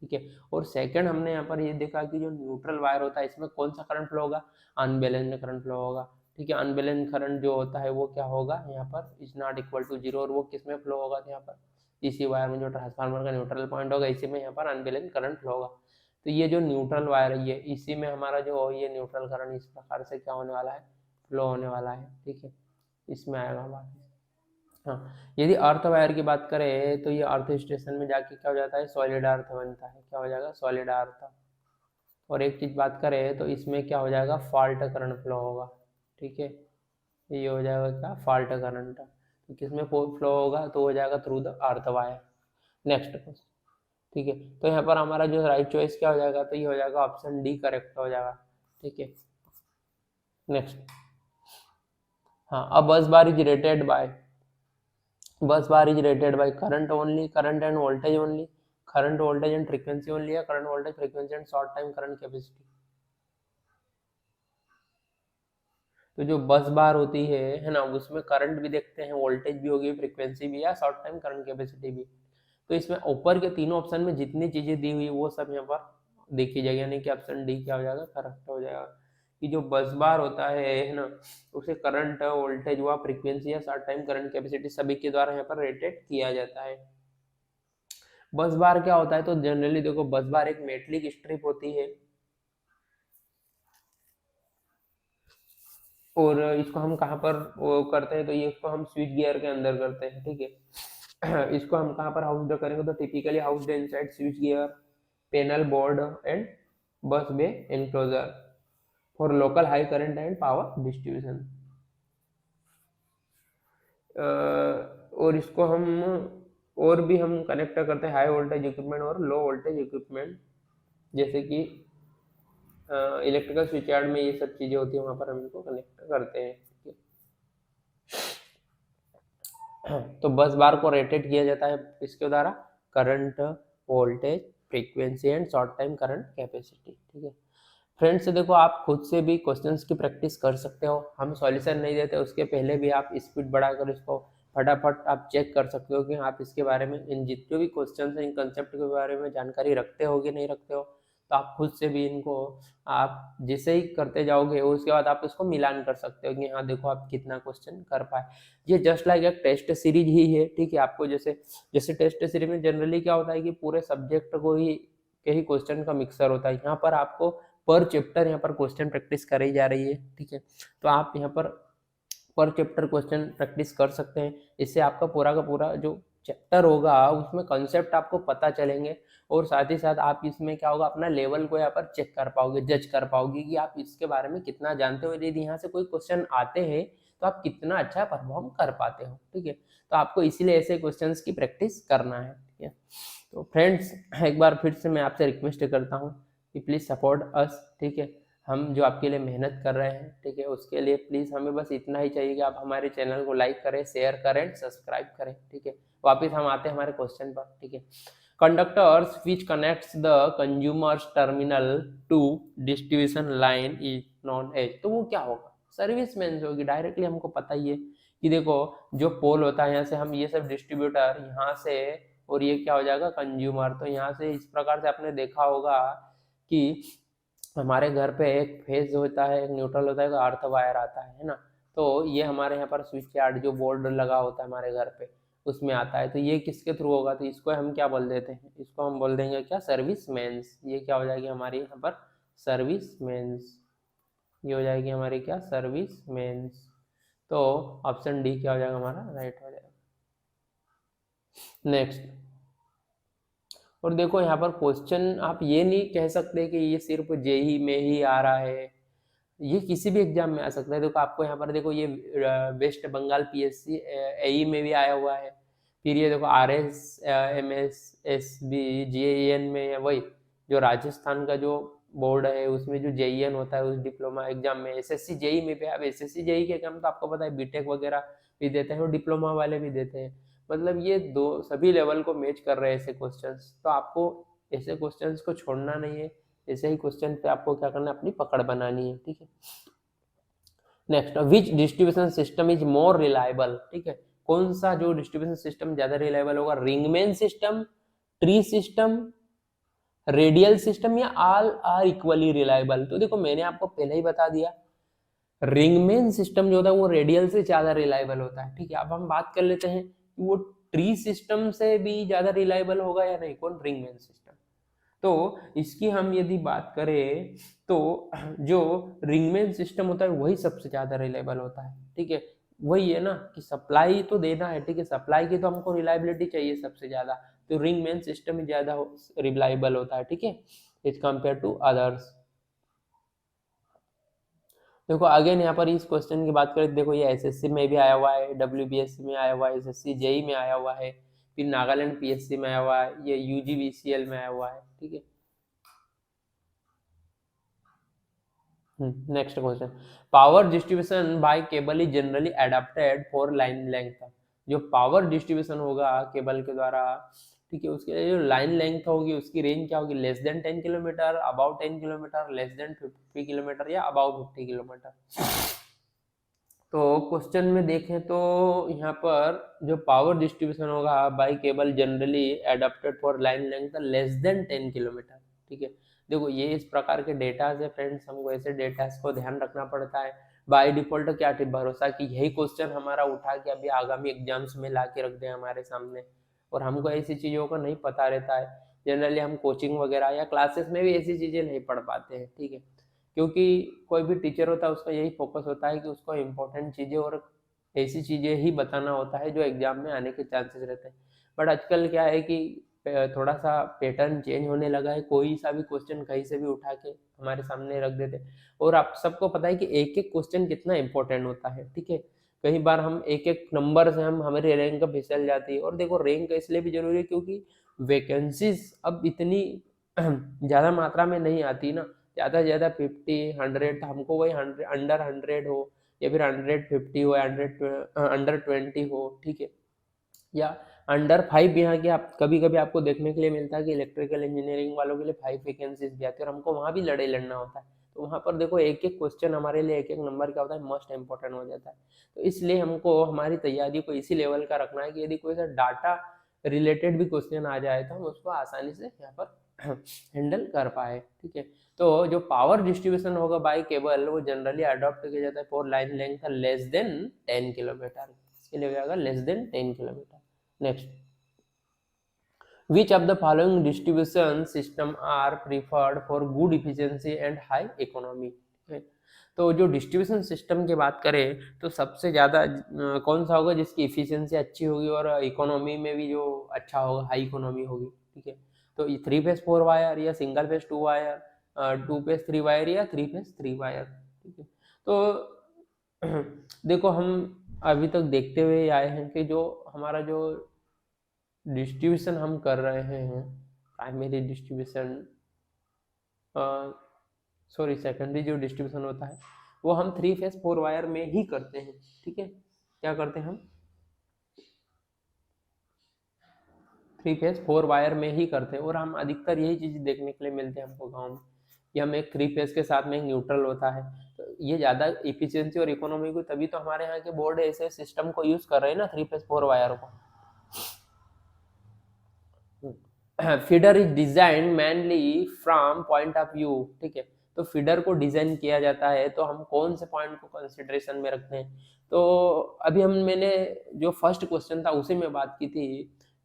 ठीक है। और सेकंड हमने यहाँ पर ये देखा कि जो न्यूट्रल वायर होता है इसमें कौन सा करंट फ्लो होगा, अनबैलेंस्ड करंट फ्लो होगा, ठीक है। अनबैलेंस्ड करंट जो होता है वो क्या होगा, यहाँ पर इज नॉट इक्वल टू 0, और वो किस में फ्लो होगा, यहाँ पर इसी वायर में, जो ट्रांसफार्मर का न्यूट्रल पॉइंट होगा इसी में यहाँ पर अनबैलेंस्ड करंट फ्लो होगा। तो ये जो न्यूट्रल वायर है ये इसी में हमारा जो ये न्यूट्रल करंट इस प्रकार से क्या होने वाला है, फ्लो होने वाला है, ठीक है, इसमें आएगा बात। हाँ, यदि अर्थ वायर की बात करें तो ये अर्थ स्टेशन में जाके क्या हो जाता है, सॉलिड अर्थ बनता है, क्या हो जाएगा, सॉलिड अर्थ। और एक चीज बात करें तो इसमें क्या हो जाएगा, फॉल्ट करंट फ्लो होगा, ठीक है, ये हो जाएगा क्या, फॉल्ट करंट। तो किसमें फ्लो होगा, तो हो जाएगा through the earth wire. Next question, ठीक है। तो यहाँ पर हमारा जो राइट चॉइस क्या हो जाएगा, तो ये हो जाएगा ऑप्शन डी करेक्ट हो जाएगा, ठीक है। नेक्स्ट, हाँ, अ बस bar is rated by, bus bar is rated by current only, current and voltage only, current voltage and frequency only, या current voltage frequency and short time current capacity. तो जो बस बार होती है ना, उसमें करंट भी देखते हैं, वोल्टेज भी होगी, फ्रीक्वेंसी भी, या शॉर्ट टाइम करंट कैपेसिटी भी। तो इसमें ऊपर के तीनों ऑप्शन में जितनी चीजें दी हुई वो सब यहाँ पर देखी जाएगी, यानी कि ऑप्शन डी क्या हो जाएगा, करेक्ट हो जाएगा। कि जो बस बार होता है ना, उसे करंट, वोल्टेज व फ्रीक्वेंसी या शॉर्ट टाइम करंट कैपेसिटी सभी के द्वारा यहाँ पर रेटेड किया जाता है। बस बार क्या होता है, तो जनरली देखो बस बार एक मेटलिक स्ट्रिप होती है, और इसको हम कहाँ पर वो करते हैं, तो ये इसको हम स्विच गियर के अंदर करते हैं, ठीक है। इसको हम कहाँ पर हाउस्ड करेंगे, तो typically housed inside switch gear, panel board and bus bay enclosure for local high current and power distribution. और इसको हम और भी हम कनेक्ट करते हैं हाई वोल्टेज इक्विपमेंट और लो वोल्टेज इक्विपमेंट, जैसे कि इलेक्ट्रिकल स्विच यार्ड में ये सब चीजें होती है, वहां पर हम इनको कनेक्ट करते हैं। तो बस बार को रेटेड किया जाता है इसके द्वारा, current, voltage, frequency and short time current capacity, ठीक है। फ्रेंड्स देखो, आप खुद से भी क्वेश्चंस की प्रैक्टिस कर सकते हो, हम सॉल्यूशन नहीं देते उसके पहले भी आप स्पीड बढ़ाकर इसको फटाफट आप चेक कर सकते हो कि आप इसके बारे में, इन जितने भी क्वेश्चन हैं इन कंसेप्ट के बारे में जानकारी रखते हो कि नहीं रखते हो। तो आप खुद से भी इनको आप जैसे ही करते जाओगे उसके बाद आप इसको मिलान कर सकते हो कि हाँ देखो आप कितना क्वेश्चन कर पाए। ये जस्ट लाइक एक टेस्ट सीरीज ही है, ठीक है। आपको जैसे जैसे टेस्ट सीरीज में जनरली क्या होता है कि पूरे सब्जेक्ट को ही के ही क्वेश्चन का मिक्सर होता है, यहाँ पर आपको पर चैप्टर यहाँ पर क्वेश्चन प्रैक्टिस कराई जा रही है, ठीक है। तो आप यहाँ पर चैप्टर क्वेश्चन प्रैक्टिस कर सकते हैं, इससे आपका पूरा का पूरा जो चैप्टर होगा उसमें कंसेप्ट आपको पता चलेंगे, और साथ ही साथ आप इसमें क्या होगा, अपना लेवल को यहाँ पर चेक कर पाओगे, जज कर पाओगे कि आप इसके बारे में कितना जानते हो, यदि यहाँ से कोई क्वेश्चन आते हैं तो आप कितना अच्छा परफॉर्म कर पाते हो, ठीक है। तो आपको इसीलिए ऐसे क्वेश्चंस की प्रैक्टिस करना है, ठीक है। तो फ्रेंड्स एक बार फिर से मैं आपसे रिक्वेस्ट करता हूँ कि प्लीज़ सपोर्ट अस, ठीक है। हम जो आपके लिए मेहनत कर रहे हैं, ठीक है, उसके लिए प्लीज़ हमें बस इतना ही चाहिए कि आप हमारे चैनल को लाइक करें, शेयर करें, सब्सक्राइब करें, ठीक है। वापिस हम आते हैं हमारे क्वेश्चन पर, ठीक है। Conductors which connects the consumers terminal to distribution line is known as, तो वो क्या होगा, सर्विस मेन्स होगी, डायरेक्टली हमको पता ही है कि देखो जो पोल होता है यहाँ से हम ये सब डिस्ट्रीब्यूटर यहाँ से, और ये क्या हो जाएगा कंज्यूमर, तो यहाँ से इस प्रकार से आपने देखा होगा कि हमारे घर पे एक फेज होता है, एक न्यूट्रल होता है, तो अर्थ वायर आता है ना। तो ये हमारे यहाँ पर स्विच यार्ड जो बोर्ड लगा होता है हमारे घर पे उसमें आता है, तो ये किसके थ्रू होगा, तो इसको हम क्या बोल देते हैं, इसको हम बोल देंगे क्या, सर्विस मेंस। ये क्या हो जाएगी हमारी यहाँ पर सर्विस मेंस, ये हो जाएगी हमारी क्या, सर्विस मेंस। तो ऑप्शन डी क्या हो जाएगा हमारा, राइट हो जाएगा। नेक्स्ट, और देखो यहाँ पर क्वेश्चन आप ये नहीं कह सकते कि ये सिर्फ जेई में ही आ रहा है, ये किसी भी एग्जाम में आ सकता है। देखो आपको यहाँ पर देखो ये वेस्ट बंगाल पीएससी एई में भी आया हुआ है, फिर ये देखो आरएस एमएस एसबी जेईएन में, वही जो राजस्थान का जो बोर्ड है उसमें जो जेईएन होता है उस डिप्लोमा एग्जाम में, एसएससी जेई में भी। अब एसएससी जेई के एग्जाम तो आपको पता है बीटेक वगैरह भी देते हैं और डिप्लोमा वाले भी देते हैं, मतलब ये दो सभी लेवल को मैच कर रहे हैं ऐसे क्वेश्चंस। तो आपको ऐसे क्वेश्चंस को छोड़ना नहीं है, ऐसे ही क्वेश्चन पे आपको क्या करना है, अपनी पकड़ बनानी है, ठीक है। Next, which distribution system is more reliable, ठीक है। कौन सा जो डिस्ट्रीब्यूशन सिस्टम ज्यादा रिलायबल होगा, ring main system, tree system, radial system, या ऑल आर इक्वली रिलायबल। तो देखो मैंने आपको पहले ही बता दिया, रिंगमैन सिस्टम जो होता है वो रेडियल से ज्यादा रिलायबल होता है, ठीक है। अब हम बात कर लेते हैं कि वो ट्री सिस्टम से भी ज्यादा रिलायबल होगा या नहीं, कौन, रिंगमैन सिस्टम। तो इसकी हम यदि बात करें तो जो रिंगमैन सिस्टम होता है वही सबसे ज्यादा रिलायबल होता है, ठीक है। वही है ना कि सप्लाई तो देना है, ठीक है, सप्लाई की तो हमको रिलायबिलिटी चाहिए सबसे ज्यादा, तो रिंगमैन सिस्टम ही ज्यादा रिलायबल होता है, ठीक है, एज कंपेयर टू अदर्स। देखो अगेन यहाँ पर इस क्वेश्चन की बात करें, देखो ये एसएससी में भी आया हुआ है, डब्ल्यूबीएससी में आया हुआ है, एसएससी जेई में आया हुआ है, फिर नागालैंड पीएससी में आया हुआ है, ये यूजीवीसीएल में आया हुआ है, ठीक है। Next question, power distribution by cable is generally adopted for line length, जो पावर डिस्ट्रीब्यूशन होगा केबल के द्वारा, ठीक है, उसके लिए जो लाइन लेंथ होगी उसकी रेंज क्या होगी, less than 10 kilometre, above 10 kilometre, less than 50 kilometre या अबाउ 50 किलोमीटर। तो क्वेश्चन में देखें तो यहाँ पर जो पावर डिस्ट्रीब्यूशन होगा by cable generally adapted for line length less than 10 kilometre, ठीक है। देखो ये इस प्रकार के डेटा है फ्रेंड्स, हमको ऐसे डेटा को ध्यान रखना पड़ता है। बाय डिफॉल्ट क्या भरोसा कि यही क्वेश्चन हमारा उठा के अभी आगामी एग्जाम्स में ला के रख दे हमारे सामने, और हमको ऐसी चीज़ों को नहीं पता रहता है। जनरली हम कोचिंग वगैरह या क्लासेस में भी ऐसी चीज़ें नहीं पढ़ पाते हैं, ठीक है, क्योंकि कोई भी टीचर होता है उसका यही फोकस होता है कि उसको इम्पोर्टेंट चीज़ें और ऐसी चीज़ें ही बताना होता है जो एग्जाम में आने के चांसेस रहते हैं। बट आजकल क्या है कि थोड़ा सा पैटर्न चेंज होने लगा है, कोई सा भी क्वेश्चन कहीं से भी उठा के हमारे सामने रख देते, और आप सबको पता है कि एक एक क्वेश्चन कितना इंपॉर्टेंट होता है, ठीक है। कई बार हम एक एक नंबर से हमारी रैंक फिसल जाती है, और देखो रैंक इसलिए भी जरूरी है क्योंकि वैकेंसीज अब इतनी ज़्यादा मात्रा में नहीं आती ना, ज़्यादा से ज़्यादा 50 100, हमको वही 100 अंडर 100 हो या फिर 150 हो, 100 अंडर 20 हो, ठीक है, या अंडर 5 यहाँ की आप कभी कभी आपको देखने के लिए मिलता है कि इलेक्ट्रिकल इंजीनियरिंग वालों के लिए 5 वैकेंसीज भी आती है, और हमको वहाँ भी लड़ाई लड़ना होता है। तो वहाँ पर देखो एक एक क्वेश्चन हमारे लिए एक एक नंबर का होता है, मोस्ट इंपॉर्टेंट हो जाता है। तो इसलिए हमको हमारी तैयारी को इसी लेवल का रखना है कि यदि कोई सा डाटा रिलेटेड भी क्वेश्चन आ जाए तो हम उसको आसानी से यहाँ पर हैंडल कर पाए, ठीक है। तो जो पावर डिस्ट्रीब्यूशन होगा बाय केबल वो जनरली अडॉप्ट किया जाता है for line length less than 10 kilometre, इसके लिए होगा less than 10 kilometre. Next, which of the following distribution system are preferred for good efficiency and high economy? तो जो डिस्ट्रीब्यूशन सिस्टम की बात करें तो सबसे ज़्यादा कौन सा होगा जिसकी इफिशियंसी अच्छी होगी और इकोनॉमी में भी जो अच्छा होगा, हाई इकोनॉमी होगी, ठीक है। तो 3 फेज 4 वायर या single phase 2 wire, 2 phase 3 wire या 3 फेज 3 वायर, ठीक है। तो देखो हम अभी तक देखते हुए आए हैं कि जो हमारा जो डिस्ट्रीब्यूशन हम कर रहे हैं, प्राइमरी डिस्ट्रीब्यूशन, सॉरी सेकेंडरी जो डिस्ट्रीब्यूशन होता है वो हम 3 फेज 4 वायर में ही करते हैं, ठीक है। क्या करते हैं हम 3 फेज 4 वायर में ही करते हैं, और हम अधिकतर यही चीज देखने के लिए मिलते हैं हमको गाँव में कि हम एक 3 फेज के साथ में एक न्यूट्रल होता है। तो ये ज़्यादा इफिशियंसी और इकोनॉमी को, तभी तो हमारे यहाँ के बोर्ड ऐसे सिस्टम को यूज़ कर रहे हैं ना 3 फेज 4 वायर को। Feeder is design mainly from point of view, ठीक है। तो फीडर को डिजाइन किया जाता है तो हम कौन से पॉइंट को कंसिडरेशन में रखते हैं, तो अभी मैंने जो फर्स्ट क्वेश्चन था उसी में बात की थी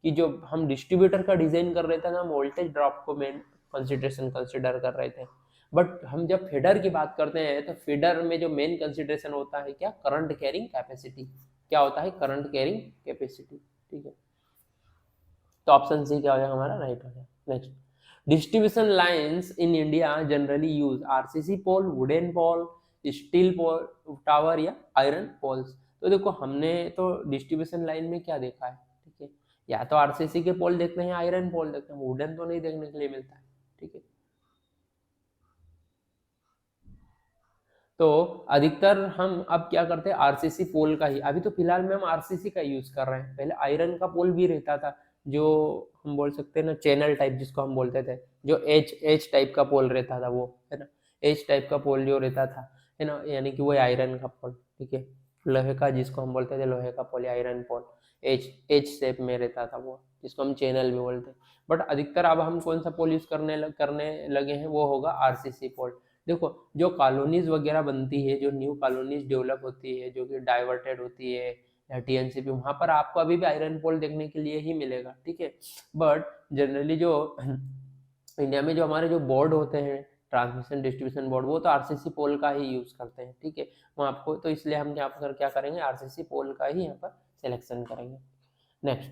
कि जो हम डिस्ट्रीब्यूटर का डिजाइन कर रहे थे ना, हम वोल्टेज ड्रॉप को मेन कंसिडर कर रहे थे। बट हम जब फीडर की बात करते हैं तो फीडर में जो मेन कंसिडरेशन होता है क्या, करंट कैरिंग कैपेसिटी, क्या होता है करंट कैरिंग कैपेसिटी, ठीक है। तो ऑप्शन सी क्या हो जाएगा हमारा, राइट हो जाएगा। Next, distribution lines in India generally use RCC pole, wooden pole, steel pole tower या आयरन पोल्स। तो देखो हमने तो डिस्ट्रीब्यूशन लाइन में क्या देखा है, ठीक है, या तो आरसीसी के पोल देखते हैं, आयरन पोल देखते हैं, वुडन तो नहीं देखने के लिए मिलता है, ठीक है। तो अधिकतर हम अब क्या करते हैं आरसीसी पोल का ही, अभी तो फिलहाल में हम आरसीसी का यूज कर रहे हैं, पहले आयरन का पोल भी रहता था जो हम बोल सकते हैं ना चैनल टाइप जिसको हम बोलते थे, जो एच एच टाइप का पोल रहता था वो, है ना, एच टाइप का पोल जो रहता था, है ना, यानी कि वो आयरन का पोल, ठीक है, लोहे का जिसको हम बोलते थे लोहे का पोल या iron pole, H H shape में रहता था वो, जिसको हम चैनल भी बोलते हैं। बट अधिकतर अब हम कौन सा पोल यूज करने लगे हैं, वो होगा आरसीसी पोल। देखो जो कॉलोनीज वगैरह बनती है, जो न्यू कॉलोनीज डेवलप होती है, जो कि डाइवर्टेड होती है या टीएनसीपी, वहां पर आपको अभी भी आयरन पोल देखने के लिए ही मिलेगा, ठीक है। बट जनरली जो इंडिया में जो हमारे जो बोर्ड होते हैं ट्रांसमिशन डिस्ट्रीब्यूशन बोर्ड, वो तो आरसीसी पोल का ही यूज करते हैं, ठीक है। वो आपको तो इसलिए हम यहाँ पर क्या करेंगे, आरसीसी पोल का ही यहाँ पर सिलेक्शन करेंगे। Next,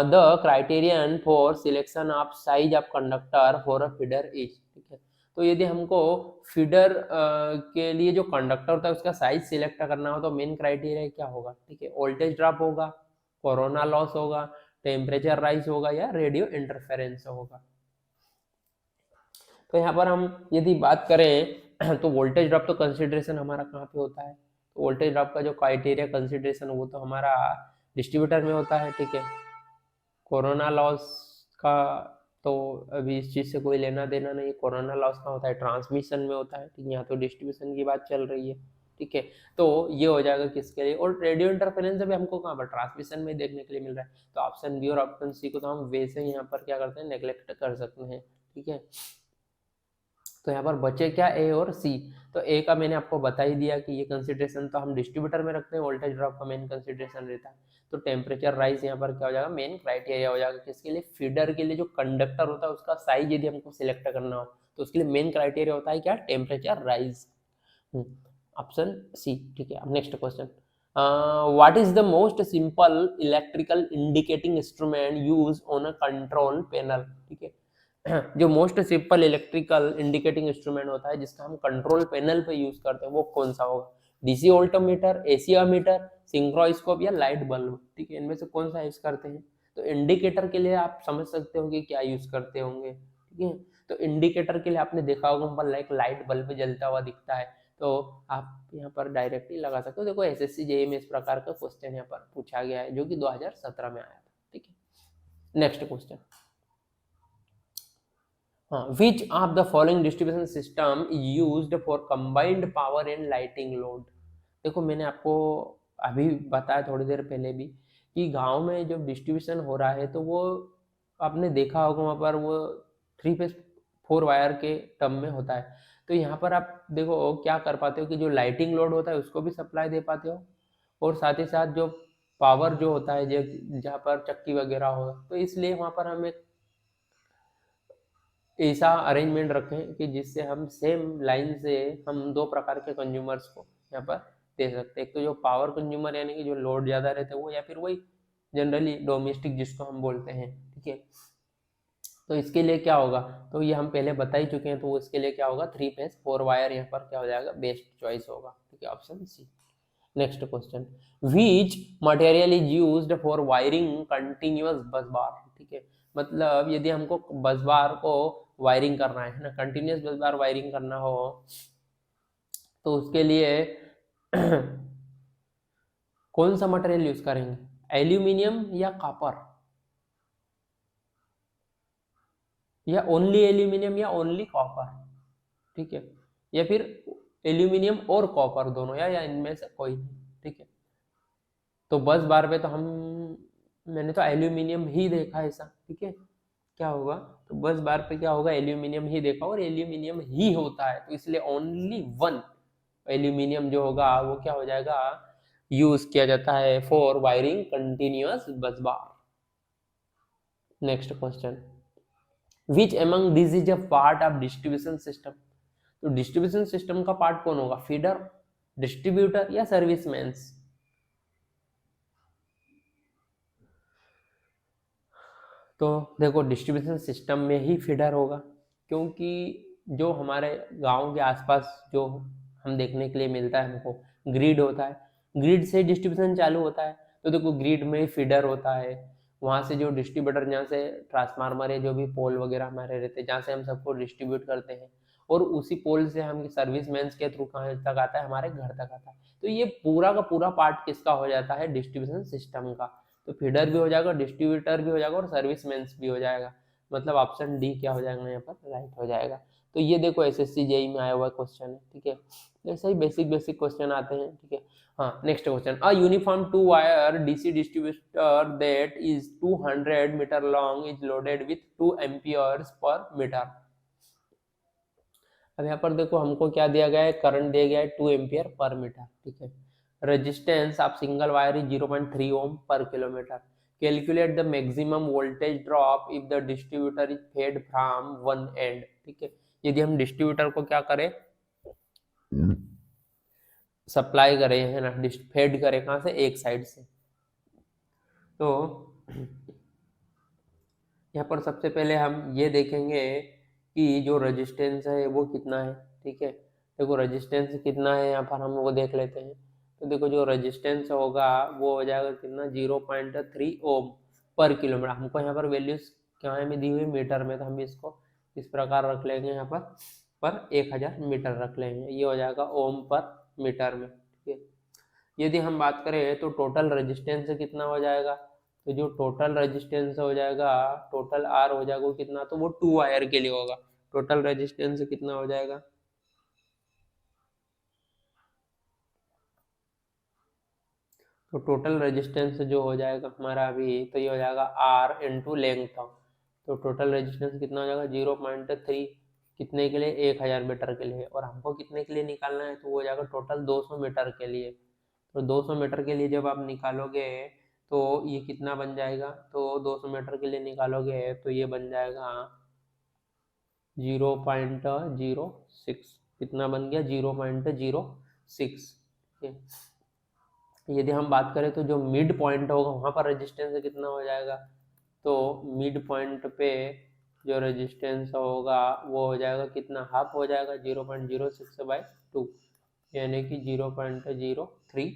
the criterion for selection of size of conductor for a feeder is, ठीक है। तो यदि हमको फीडर के लिए जो कंडक्टर होता है उसका साइज सिलेक्ट करना हो तो मेन क्राइटेरिया क्या होगा, ठीक है, वोल्टेज ड्रॉप होगा, कोरोना लॉस होगा, टेम्परेचर राइज होगा या रेडियो इंटरफेरेंस होगा। तो यहाँ पर हम यदि बात करें तो वोल्टेज ड्रॉप तो कंसिडरेशन हमारा कहाँ पे होता है, तो वोल्टेज ड्रॉप का जो क्राइटेरिया कंसिडरेशन वो तो हमारा डिस्ट्रीब्यूटर में होता है, ठीक है। कोरोना लॉस का तो अभी इस चीज़ से कोई लेना देना नहीं, कोरोना लॉस का होता है ट्रांसमिशन में होता है, ठीक है। यहाँ तो डिस्ट्रीब्यूशन की बात चल रही है, ठीक है। तो ये हो जाएगा किसके लिए, और रेडियो इंटरफेरेंस भी हमको कहाँ पर ट्रांसमिशन में देखने के लिए मिल रहा है, तो ऑप्शन बी और ऑप्शन सी को तो हम वैसे ही यहाँ पर क्या करते हैं, नेग्लेक्ट कर सकते हैं, ठीक है। तो यहाँ पर बचे क्या, ए और सी। तो ए का मैंने आपको बता ही दिया कि ये कंसिडरेशन तो हम डिस्ट्रीब्यूटर में रखते हैं, वोल्टेज ड्रॉप का मेन कंसिडरेशन रहता है। तो टेम्परेचर राइज यहाँ पर क्या हो जाएगा, मेन क्राइटेरिया हो जाएगा किसके लिए, फीडर के लिए। जो कंडक्टर होता है उसका साइज यदि हमको सिलेक्ट करना हो तो उसके लिए मेन क्राइटेरिया होता है क्या, टेम्परेचर राइज। ऑप्शन सी, ठीक है। अब next question, what is the most simple electrical indicating instrument use on a control panel, ठीक है। जो most simple electrical indicating instrument होता है जिसका हम कंट्रोल पैनल पे यूज करते हैं, वो कौन सा होगा, DC voltmeter, AC ammeter, synchroscope या लाइट बल्ब, ठीक है। इनमें से कौन सा यूज करते हैं। तो इंडिकेटर के लिए आप समझ सकते हो कि क्या यूज करते होंगे, ठीक है। तो इंडिकेटर के लिए आपने देखा होगा लाइक लाइट बल्ब जलता हुआ दिखता है, तो आप यहाँ पर डायरेक्टली लगा सकते हो। देखो एसएससी जेईई में इस प्रकार का क्वेश्चन यहाँ पर पूछा गया है, जो कि 2017 में आया था, ठीक है। Next question, which of the following distribution system used for combined power and lighting load। देखो मैंने आपको अभी बताया थोड़ी देर पहले भी कि गांव में जब डिस्ट्रीब्यूशन हो रहा है तो वो आपने देखा होगा वहाँ पर वो 3 फेज 4 वायर के टर्म में होता है। तो यहाँ पर आप देखो क्या कर पाते हो कि जो लाइटिंग लोड होता है उसको भी सप्लाई दे पाते हो, और साथ ही साथ जो पावर जो होता है जहाँ पर चक्की वगैरह हो, तो इसलिए वहाँ पर हमें ऐसा अरेंजमेंट रखें कि जिससे हम सेम लाइन से हम 2 प्रकार के कंज्यूमर्स को यहाँ पर दे सकते हैं। एक तो जो पावर कंज्यूमर यानी कि जो लोड ज़्यादा रहता है वो, या फिर वही जनरली डोमेस्टिक जिसको हम बोलते हैं, ठीक है। तो इसके लिए क्या होगा, तो ये हम पहले बता ही चुके हैं, तो इसके लिए क्या होगा, 3 फेज 4 वायर यहाँ पर क्या हो जाएगा, बेस्ट चॉइस होगा, ठीक है, option C. Next question, which material is used for wiring continuous bus bar, ठीक है। मतलब यदि हमको बस बार को वायरिंग करना है ना, कंटिन्यूअस बस बार वायरिंग करना हो तो उसके लिए कौन सा मटेरियल यूज करेंगे, एल्यूमिनियम या कॉपर, या ओनली एल्यूमिनियम या ओनली कॉपर, ठीक है, या फिर एल्यूमिनियम और कॉपर दोनों, या इनमें से कोई, ठीक है। तो बस बार पे तो हम, मैंने तो एल्यूमिनियम ही देखा ऐसा, ठीक है। क्या होगा, तो बस बार पे क्या होगा, एल्यूमिनियम ही देखा और एल्यूमिनियम ही होता है, तो इसलिए ओनली वन एल्यूमिनियम जो होगा वो क्या हो जाएगा, यूज किया जाता है for wiring continuous bus bar. Next question, which among this is a part of distribution system. तो डिस्ट्रीब्यूशन सिस्टम का पार्ट कौन होगा, फीडर, डिस्ट्रीब्यूटर या सर्विसमैन्स। तो देखो डिस्ट्रीब्यूशन सिस्टम में ही फीडर होगा, क्योंकि जो हमारे गांव के आसपास जो हम देखने के लिए मिलता है हमको, ग्रिड होता है, ग्रिड से डिस्ट्रीब्यूशन चालू होता है। तो देखो ग्रिड में फीडर होता है, वहाँ से जो डिस्ट्रीब्यूटर, जहाँ से ट्रांसफार्मर है, जो भी पोल वगैरह हमारे रहते हैं, जहाँ से हम सबको डिस्ट्रीब्यूट करते हैं, और उसी पोल से हम सर्विस मैन्स के थ्रू कहाँ तक आता है, हमारे घर तक आता है। तो ये पूरा का पूरा पार्ट किसका हो जाता है, डिस्ट्रीब्यूशन सिस्टम का। तो फीडर भी हो जाएगा, डिस्ट्रीब्यूटर भी हो जाएगा और सर्विसमैन्स भी हो जाएगा। मतलब ऑप्शन डी क्या हो जाएगा यहाँ पर, राइट हो जाएगा। तो ये देखो एसएससी जेईई में आया हुआ क्वेश्चन है, ठीक है। ऐसा ही बेसिक बेसिक क्वेश्चन आते हैं, ठीक है। हाँ, next question, a uniform 2 wire DC distributor that is 200 metre long is loaded with 2 amperes per metre. अब यहाँ पर देखो हमको क्या दिया गया है, करंट दिया गया है 2 एम्पियर पर मीटर, ठीक है। Resistance of single wire is 0.3 ओम पर kilometre. Calculate the maximum voltage drop if the distributor is fed from one and, ठीक है। यदि हम डिस्ट्रीब्यूटर को क्या करें, सप्लाई करें है ना, फेड करें कहाँ से, एक साइड से। तो यहाँ पर सबसे पहले हम ये देखेंगे कि जो रेजिस्टेंस है वो कितना है, ठीक है। देखो रेजिस्टेंस कितना है यहाँ पर हम वो देख लेते हैं। तो देखो जो रेजिस्टेंस होगा वो हो जाएगा कितना, 0.3 ओम पर किलोमीटर। हमको यहाँ पर वैल्यूज क्या में दी हुई, मीटर में, तो हम इसको इस प्रकार रख लेंगे यहाँ पर 1000 मीटर रख लेंगे, ये हो जाएगा ओम पर मीटर में, ठीक है। यदि हम बात करें तो टोटल रेजिस्टेंस कितना हो जाएगा, तो जो टोटल रेजिस्टेंस हो जाएगा, टोटल आर हो जाएगा वो कितना, तो वो 2 वायर के लिए होगा। टोटल रेजिस्टेंस कितना हो जाएगा, तो टोटल रेजिस्टेंस जो हो जाएगा हमारा अभी, तो ये हो जाएगा आर इंटू लेंथ ऑफ, तो टोटल रेजिस्टेंस कितना हो जाएगा 0.3, कितने के लिए 1000 मीटर के लिए, और हमको कितने के लिए निकालना है, तो वो हो जाएगा टोटल 200 मीटर के लिए। तो 200 मीटर के लिए जब आप निकालोगे तो ये कितना बन जाएगा, तो 200 मीटर के लिए निकालोगे तो ये बन जाएगा 0.06, कितना बन गया 0.06। यदि हम बात करें तो जो मिड पॉइंट होगा वहाँ पर रेजिस्टेंस कितना हो जाएगा, तो मिड पॉइंट पे जो रेजिस्टेंस होगा वो हो जाएगा कितना, हाफ हो जाएगा 0.06/2, यानी कि 0.03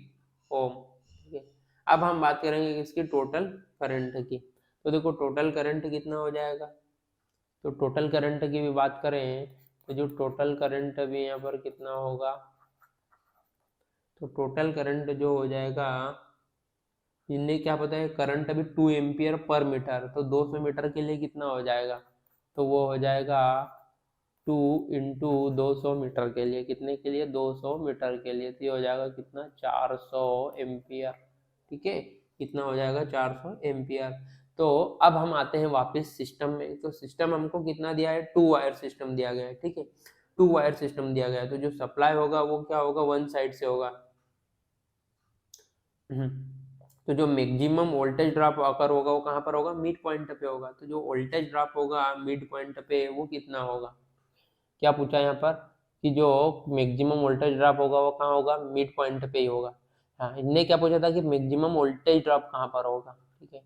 ओम। ठीक है, अब हम बात करेंगे इसकी टोटल करंट की। तो देखो टोटल करंट कितना हो जाएगा, तो टोटल करंट की भी बात करें तो जो टोटल करंट अभी यहाँ पर कितना होगा, तो टोटल करंट जो हो जाएगा, इन्हें क्या पता है करंट अभी 2 एम्पियर पर मीटर, तो 200 मीटर के लिए कितना हो जाएगा, तो वो हो जाएगा 2 इंटू 200 मीटर के लिए, कितने के लिए 200 मीटर के लिए, तो ये हो जाएगा कितना 400 एम्पियर। ठीक है, कितना हो जाएगा 400 एम्पियर। तो अब हम आते हैं वापस सिस्टम में, तो सिस्टम हमको कितना दिया है, 2 वायर सिस्टम दिया गया है। ठीक है, 2 वायर सिस्टम दिया गया है, तो जो सप्लाई होगा वो क्या होगा, वन साइड से होगा। तो जो मैक्सिमम वोल्टेज ड्रॉप अकर होगा वो कहाँ पर होगा, मिड पॉइंट पे होगा। तो जो वोल्टेज ड्रॉप होगा मिड पॉइंट पे वो कितना होगा, क्या पूछा है यहाँ पर कि जो मैक्सिमम वोल्टेज ड्रॉप होगा वो कहाँ होगा, मिड पॉइंट पे ही होगा। हाँ, इनने क्या पूछा था कि मैक्सिमम वोल्टेज ड्रॉप कहाँ पर होगा। ठीक है,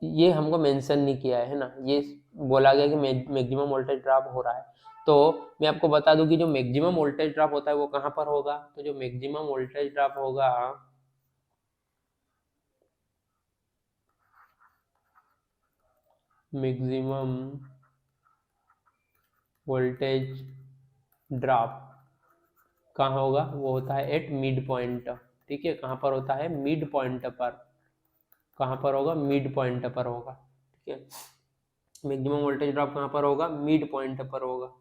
ये हमको मेंशन नहीं किया है ना, ये बोला गया कि मैक्सिमम वोल्टेज ड्रॉप हो रहा है। तो मैं आपको बता दूं कि जो मैक्सिमम वोल्टेज ड्रॉप होता है वो कहाँ पर होगा, तो जो मैक्सिमम वोल्टेज ड्रॉप होगा मैक्सिमम वोल्टेज ड्रॉप कहाँ होगा, वो होता है एट मिड पॉइंट। ठीक है, कहाँ पर होता है, मिड पॉइंट पर, कहाँ पर होगा, मिड पॉइंट पर होगा। ठीक है, मैक्सिमम वोल्टेज ड्रॉप कहाँ पर होगा, मिड पॉइंट पर होगा।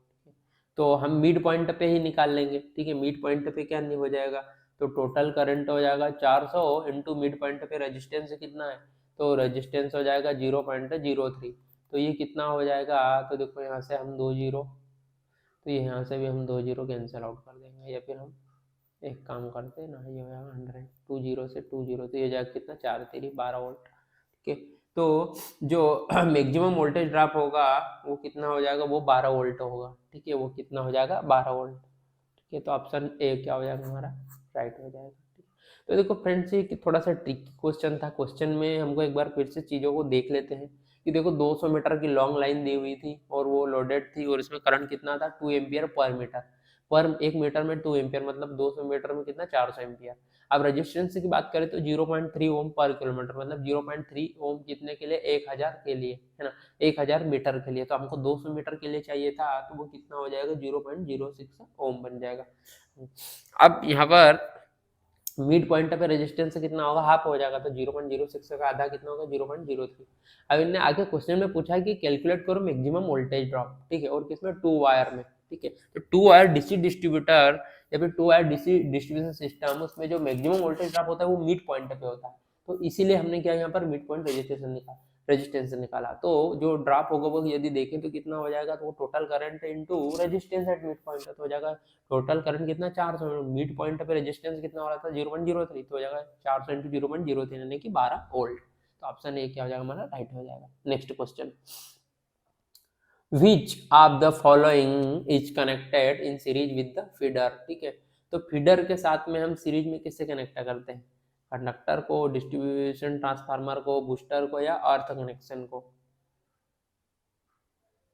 तो हम मिड पॉइंट पे ही निकाल लेंगे। ठीक है, मिड पॉइंट पे क्या नहीं हो जाएगा, तो टोटल करंट हो जाएगा 400 इंटू मिड पॉइंट पे रेजिस्टेंस कितना है, तो रेजिस्टेंस हो जाएगा 0.03, तो ये कितना हो जाएगा, तो देखो यहाँ से हम 2 जीरो, तो ये यहाँ से भी हम 2 जीरो कैंसिल आउट कर देंगे, या फिर हम एक काम करते हैं ना, ये हो जाएगा 100, 2 जीरो से 2 जीरो, तो ये जाएगा कितना 4 3 12 वोल्ट। ठीक है, तो जो मैक्सिमम वोल्टेज ड्रॉप होगा वो कितना हो जाएगा, वो 12 वोल्ट होगा। ठीक है, वो कितना हो जाएगा 12 वोल्ट। ठीक है, तो ऑप्शन ए क्या हो जाएगा हमारा, राइट हो जाएगा। तो देखो फ्रेंड्स ये थोड़ा सा ट्रिकी क्वेश्चन था, क्वेश्चन में हमको एक बार फिर से चीज़ों को देख लेते हैं कि देखो 200 मीटर की लॉन्ग लाइन दी हुई थी और वो लोडेड थी और इसमें करंट कितना था 2 एम्पियर पर मीटर, पर 1 मीटर में 2 एम्पियर मतलब 200 मीटर में कितना 400 एम्पियर। अब रेजिस्टेंस की बात करें तो 0.3 ओम पर किलोमीटर, मतलब 0.3 ओम कितने के लिए, 1000 के लिए, है ना, 1000 मीटर के लिए। तो हमको 200 मीटर के लिए चाहिए था, तो वो कितना हो जाएगा 0.06 ओम बन जाएगा। अब यहाँ पर मिड पॉइंट पे रेजिस्टेंस कितना होगा, हाफ हो जाएगा, तो 0.06 का आधा कितना होगा 0.03। अब इन्हें आगे क्वेश्चन में पूछा है कि कैलकुलेट करो मैक्सिमम वोल्टेज ड्रॉप। ठीक है, और किसमें 2 वायर में। ठीक है, तो 2 वायर डीसी डिस्ट्रीब्यूटर या फिर 2 वायर डीसी डिस्ट्रीब्यूशन सिस्टम, उसमें जो मैक्सिमम वोल्टेज ड्रॉप होता है वो मिड पॉइंट पे होता है। तो इसीलिए हमने क्या यहाँ पर मिड पॉइंट रेजिस्टेंस निकाला। तो जो ड्रॉप होगा वो यदि देखें तो कितना हो जाएगा, तो वो total current into resistance at mid point, तो हो जाएगा टोटल करंट कितना 400, मिड पॉइंट पे रेजिस्टेंस कितना हो रहा था 0.03, तो हो जाएगा 400 इंटू 0.03 यानी कि 12 वोल्ट। तो ऑप्शन ए क्या हो जाएगा हमारा, राइट हो जाएगा। Next question, which of the following is connected in series with the feeder। ठीक है, तो फीडर के साथ में हम सीरीज में किससे कनेक्ट करते हैं, कंडक्टर को, डिस्ट्रीब्यूशन ट्रांसफार्मर को, बूस्टर को, या अर्थ कनेक्शन को।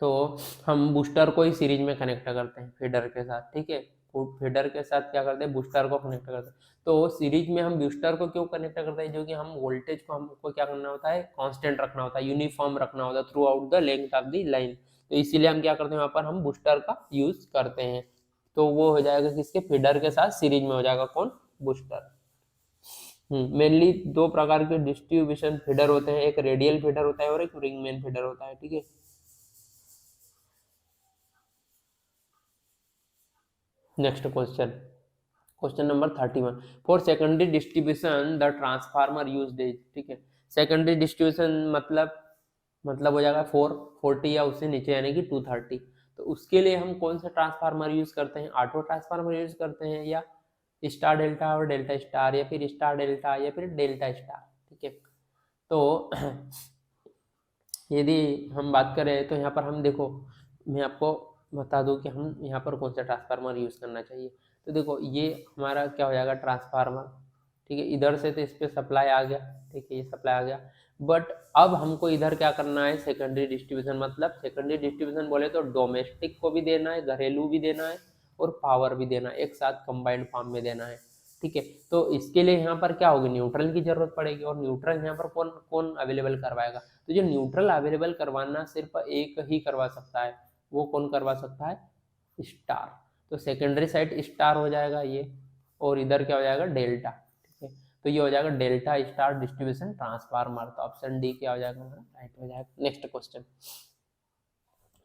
तो हम बूस्टर को ही सीरीज में कनेक्ट करते हैं फीडर के साथ। ठीक है, फीडर के साथ क्या करते हैं, बूस्टर को कनेक्ट करते हैं। तो सीरीज में हम बूस्टर को क्यों कनेक्ट करते हैं, जो कि हम वोल्टेज को हमको क्या करना होता है, कांस्टेंट रखना होता है, यूनिफॉर्म रखना होता है through out the length of the line. तो इसीलिए हम क्या करते हैं, वहाँ पर हम बूस्टर का यूज करते हैं। तो वो हो जाएगा किसके, फीडर के साथ सीरीज में हो जाएगा कौन, बूस्टर। मेनली दो प्रकार के डिस्ट्रीब्यूशन फीडर होते हैं, एक रेडियल फीडर होता है और एक रिंगमेन फीडर होता है, ठीक है। Next question, question number 31, for secondary distribution the transformer used is, ठीक है। सेकेंडरी डिस्ट्रीब्यूशन मतलब हो जाएगा 440 या उससे नीचे यानी कि 230। तो उसके लिए हम कौन सा ट्रांसफार्मर यूज करते हैं, ऑटो ट्रांसफार्मर यूज करते हैं, या स्टार डेल्टा और डेल्टा स्टार, या फिर स्टार डेल्टा या फिर डेल्टा स्टार, ठीक है। तो यदि हम बात करें तो यहाँ पर हम देखो, मैं आपको बता दूं कि हम यहाँ पर कौन सा ट्रांसफार्मर यूज करना चाहिए। तो देखो ये हमारा क्या हो जाएगा ट्रांसफार्मर, ठीक है। इधर से तो इस पे सप्लाई आ गया, ठीक है, ये सप्लाई आ गया। बट अब हमको इधर क्या करना है, सेकेंडरी डिस्ट्रीब्यूशन। मतलब सेकेंडरी डिस्ट्रीब्यूशन बोले तो डोमेस्टिक को भी देना है, घरेलू भी देना है और पावर भी देना है, एक साथ कंबाइंड फॉर्म में देना है, ठीक है। तो इसके लिए यहाँ पर क्या होगी, न्यूट्रल की जरूरत पड़ेगी। और न्यूट्रल यहाँ पर कौन कौन अवेलेबल करवाएगा, तो जो न्यूट्रल अवेलेबल करवाना सिर्फ एक ही करवा सकता है, वो कौन करवा सकता है, स्टार। तो सेकेंडरी साइड स्टार हो जाएगा ये, और इधर क्या हो जाएगा डेल्टा, ठीक है। तो ये हो जाएगा डेल्टा स्टार डिस्ट्रीब्यूशन ट्रांसफार्मर। तो ऑप्शन डी क्या हो जाएगा, राइट हो जाएगा। Next question,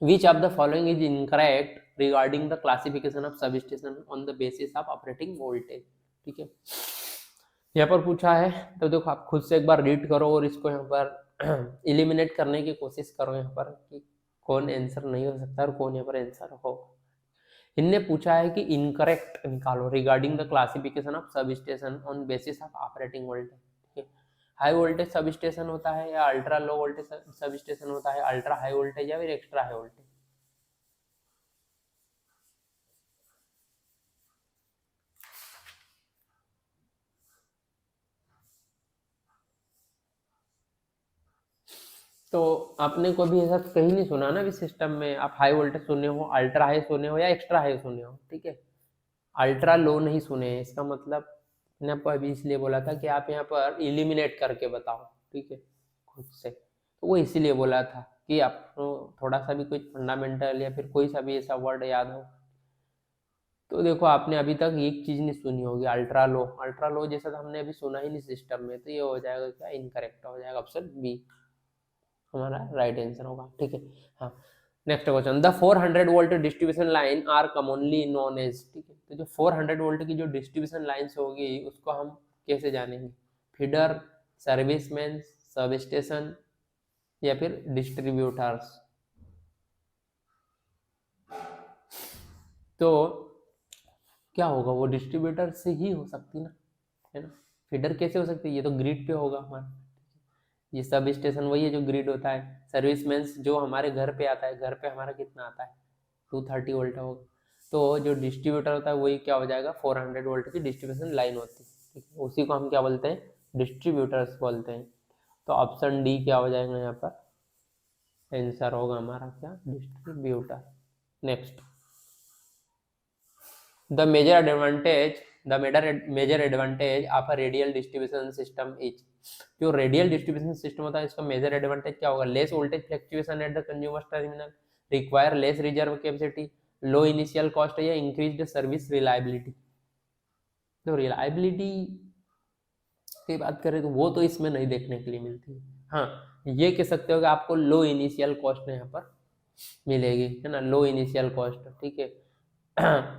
which of the following is incorrect regarding the classification of substation on the basis of operating voltage, ठीक है। यहाँ पर पूछा है, तो देखो आप खुद से एक बार रीड करो और इसको यहाँ पर इलिमिनेट करने की कोशिश करो यहाँ पर कि कौन आंसर नहीं हो सकता और कौन यहाँ पर आंसर हो। इनने पूछा है कि इनकरेक्ट निकालो regarding the classification of sub station on basis of operating voltage, ठीक है। हाई वोल्टेज सब स्टेशन होता है या ultra low voltage sub station होता है, अल्ट्रा हाई वोल्टेज या फिर एक्स्ट्रा हाई वोल्टेज। तो आपने कभी ऐसा कहीं नहीं सुना ना, इस सिस्टम में आप हाई वोल्टेज सुने हो, अल्ट्रा हाई सुने हो या एक्स्ट्रा हाई सुने हो, ठीक है। अल्ट्रा लो नहीं सुने हैं, इसका मतलब मैंने आपको अभी इसलिए बोला था कि आप यहाँ पर इलिमिनेट करके बताओ, ठीक है, खुद से। तो वो इसीलिए बोला था कि आपको थोड़ा सा भी कुछ फंडामेंटल या फिर कोई सा भी ऐसा वर्ड याद हो। तो देखो आपने अभी तक एक चीज नहीं सुनी होगी, अल्ट्रा लो। अल्ट्रा लो जैसा तो हमने अभी सुना ही नहीं सिस्टम में, तो ये हो जाएगा क्या, इनकरेक्ट हो जाएगा, ऑप्शन बी हमारा राइट आंसर होगा, ठीक है। हाँ, next question, the 400 volt distribution line are commonly known as, ठीक है। तो जो 400 वोल्ट की जो डिस्ट्रीब्यूशन लाइन्स होगी उसको हम कैसे जानेंगे, फीडर, सर्विसमैन, सब स्टेशन या फिर डिस्ट्रीब्यूटर्स। तो क्या होगा, वो डिस्ट्रीब्यूटर से ही हो सकती ना, है ना। फीडर कैसे हो सकती है, ये तो ग्रिड पे होगा हमारा, ये सब स्टेशन वही है जो ग्रिड होता है। सर्विसमैन जो हमारे घर पे आता है, घर पे हमारा कितना आता है 230 वोल्ट होगा। तो जो डिस्ट्रीब्यूटर होता है वही क्या हो जाएगा 400 वोल्ट की डिस्ट्रीब्यूशन लाइन होती है, ठीक है। उसी को हम क्या बोलते हैं, डिस्ट्रीब्यूटर्स बोलते हैं। तो ऑप्शन डी क्या हो जाएगा यहाँ पर आंसर होगा हमारा क्या, distributor. Next, the major advantage major advantage of a radial distribution system is, जो रेडियल डिस्ट्रीब्यूशन सिस्टम होता है इसका मेजर एडवांटेज क्या होगा, less voltage fluctuation at the consumer terminal, require less reserve capacity, low initial cost या इंक्रीज्ड सर्विस रिलायबिलिटी। तो रिलायबिलिटी की बात करें तो वो तो इसमें नहीं देखने के लिए मिलती है। हाँ, ये कह सकते हो कि आपको लो इनिशियल कॉस्ट यहाँ पर मिलेगी, है ना, लो इनिशियल कॉस्ट, ठीक है।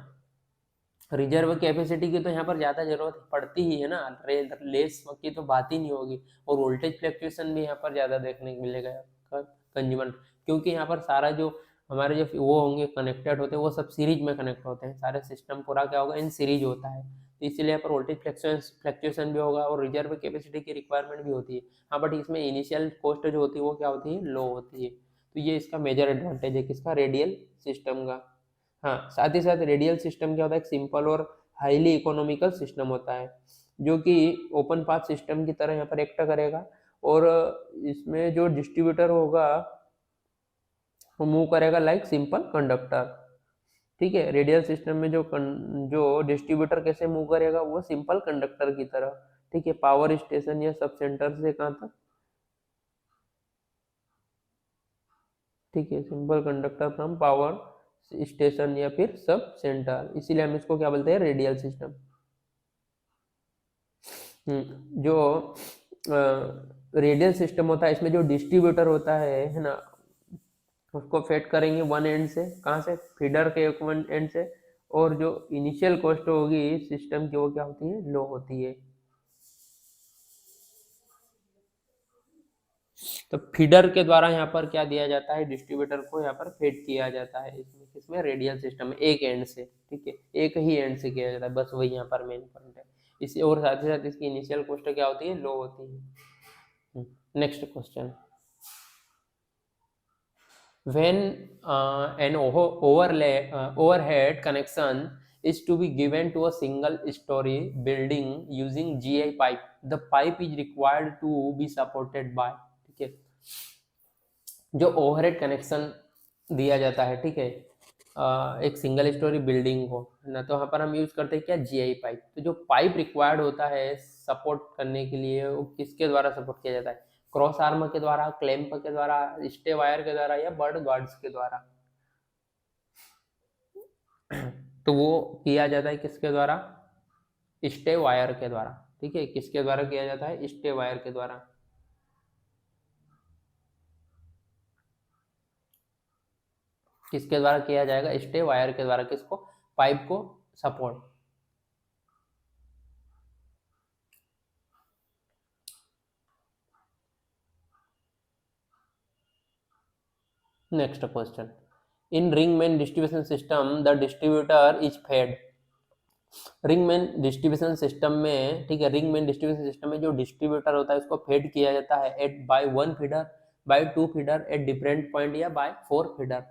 रिजर्व कैपेसिटी की तो यहाँ पर ज़्यादा जरूरत पड़ती ही है ना, लेस की तो बात ही नहीं होगी। और वोल्टेज फ्लक्चुएशन भी यहाँ पर ज़्यादा देखने को मिलेगा कंज्यूमर, क्योंकि यहाँ पर सारा जो हमारे जो वो होंगे कनेक्टेड होते हैं वो सब सीरीज में कनेक्ट होते हैं, सारे सिस्टम पूरा क्या होगा इन सीरीज होता है। तो इसीलिए यहाँ पर वोल्टेज फ्लक्चुएशन भी होगा और रिजर्व कैपेसिटी की रिक्वायरमेंट भी होती है। हाँ, बट इसमें इनिशियल कॉस्ट जो होती है वो क्या होती है, लो होती है। तो ये इसका मेजर एडवांटेज है किसका, रेडियल सिस्टम का। हाँ, साथ ही साथ रेडियल सिस्टम क्या होता है, एक सिंपल और हाईली इकोनॉमिकल सिस्टम होता है जो कि ओपन पाथ सिस्टम की तरह यहाँ पर एक्ट करेगा। और इसमें जो डिस्ट्रीब्यूटर होगा वो मूव करेगा लाइक सिंपल कंडक्टर, ठीक है। रेडियल सिस्टम में जो डिस्ट्रीब्यूटर कैसे मूव करेगा, वो सिंपल कंडक्टर की तरह, ठीक है। पावर स्टेशन या सब सेंटर से कहाँ तक, ठीक है, simple conductor from power station या फिर सब सेंटर, इसीलिए हम इसको क्या बोलते हैं, रेडियल सिस्टम। जो रेडियल सिस्टम होता है इसमें जो डिस्ट्रीब्यूटर होता है ना, उसको फेड करेंगे वन एंड से, कहाँ से, फीडर के एक वन एंड से, और जो इनिशियल कॉस्ट होगी सिस्टम की वो क्या होती है, लो होती है। तो फीडर के द्वारा यहाँ पर क्या दिया जाता है, डिस्ट्रीब्यूटर को यहाँ पर फेड किया जाता है इसमें, किसमें, रेडियल सिस्टम में, एक एंड से, ठीक है, एक ही एंड से किया जाता है, बस वही यहाँ पर मेन पॉइंट है। इसी और साथ ही साथ इसकी इनिशियल कॉस्ट क्या होती है, लो होती है। Next question, when an overhead connection is to be given to a single story building using GI pipe, the pipe is required to be supported by, ठीक है, जो ओवरहेड कनेक्शन दिया जाता है, ठीक है, एक सिंगल स्टोरी बिल्डिंग को ना, तो यहाँ पर हम यूज करते हैं क्या, जीआई पाइप। तो जो पाइप रिक्वायर्ड होता है सपोर्ट करने के लिए, वो किसके द्वारा सपोर्ट किया जाता है, क्रॉस आर्म के द्वारा, क्लैंप के द्वारा, स्टे वायर के द्वारा, या बर्ड गार्ड्स के द्वारा। तो वो किया जाता है किसके द्वारा, स्टे वायर के द्वारा, ठीक है, किसके द्वारा किया जाता है, स्टे वायर के द्वारा। किसके द्वारा किया जाएगा, स्टे वायर के द्वारा, किसको, पाइप को support. Next question, in ring main distribution system the distributor is fed. Ring main distribution system में, ठीक है, रिंग मेन डिस्ट्रीब्यूशन सिस्टम में जो डिस्ट्रीब्यूटर होता है उसको फेड किया जाता है at by one feeder, by two feeder, at different point, या बाय फोर फीडर।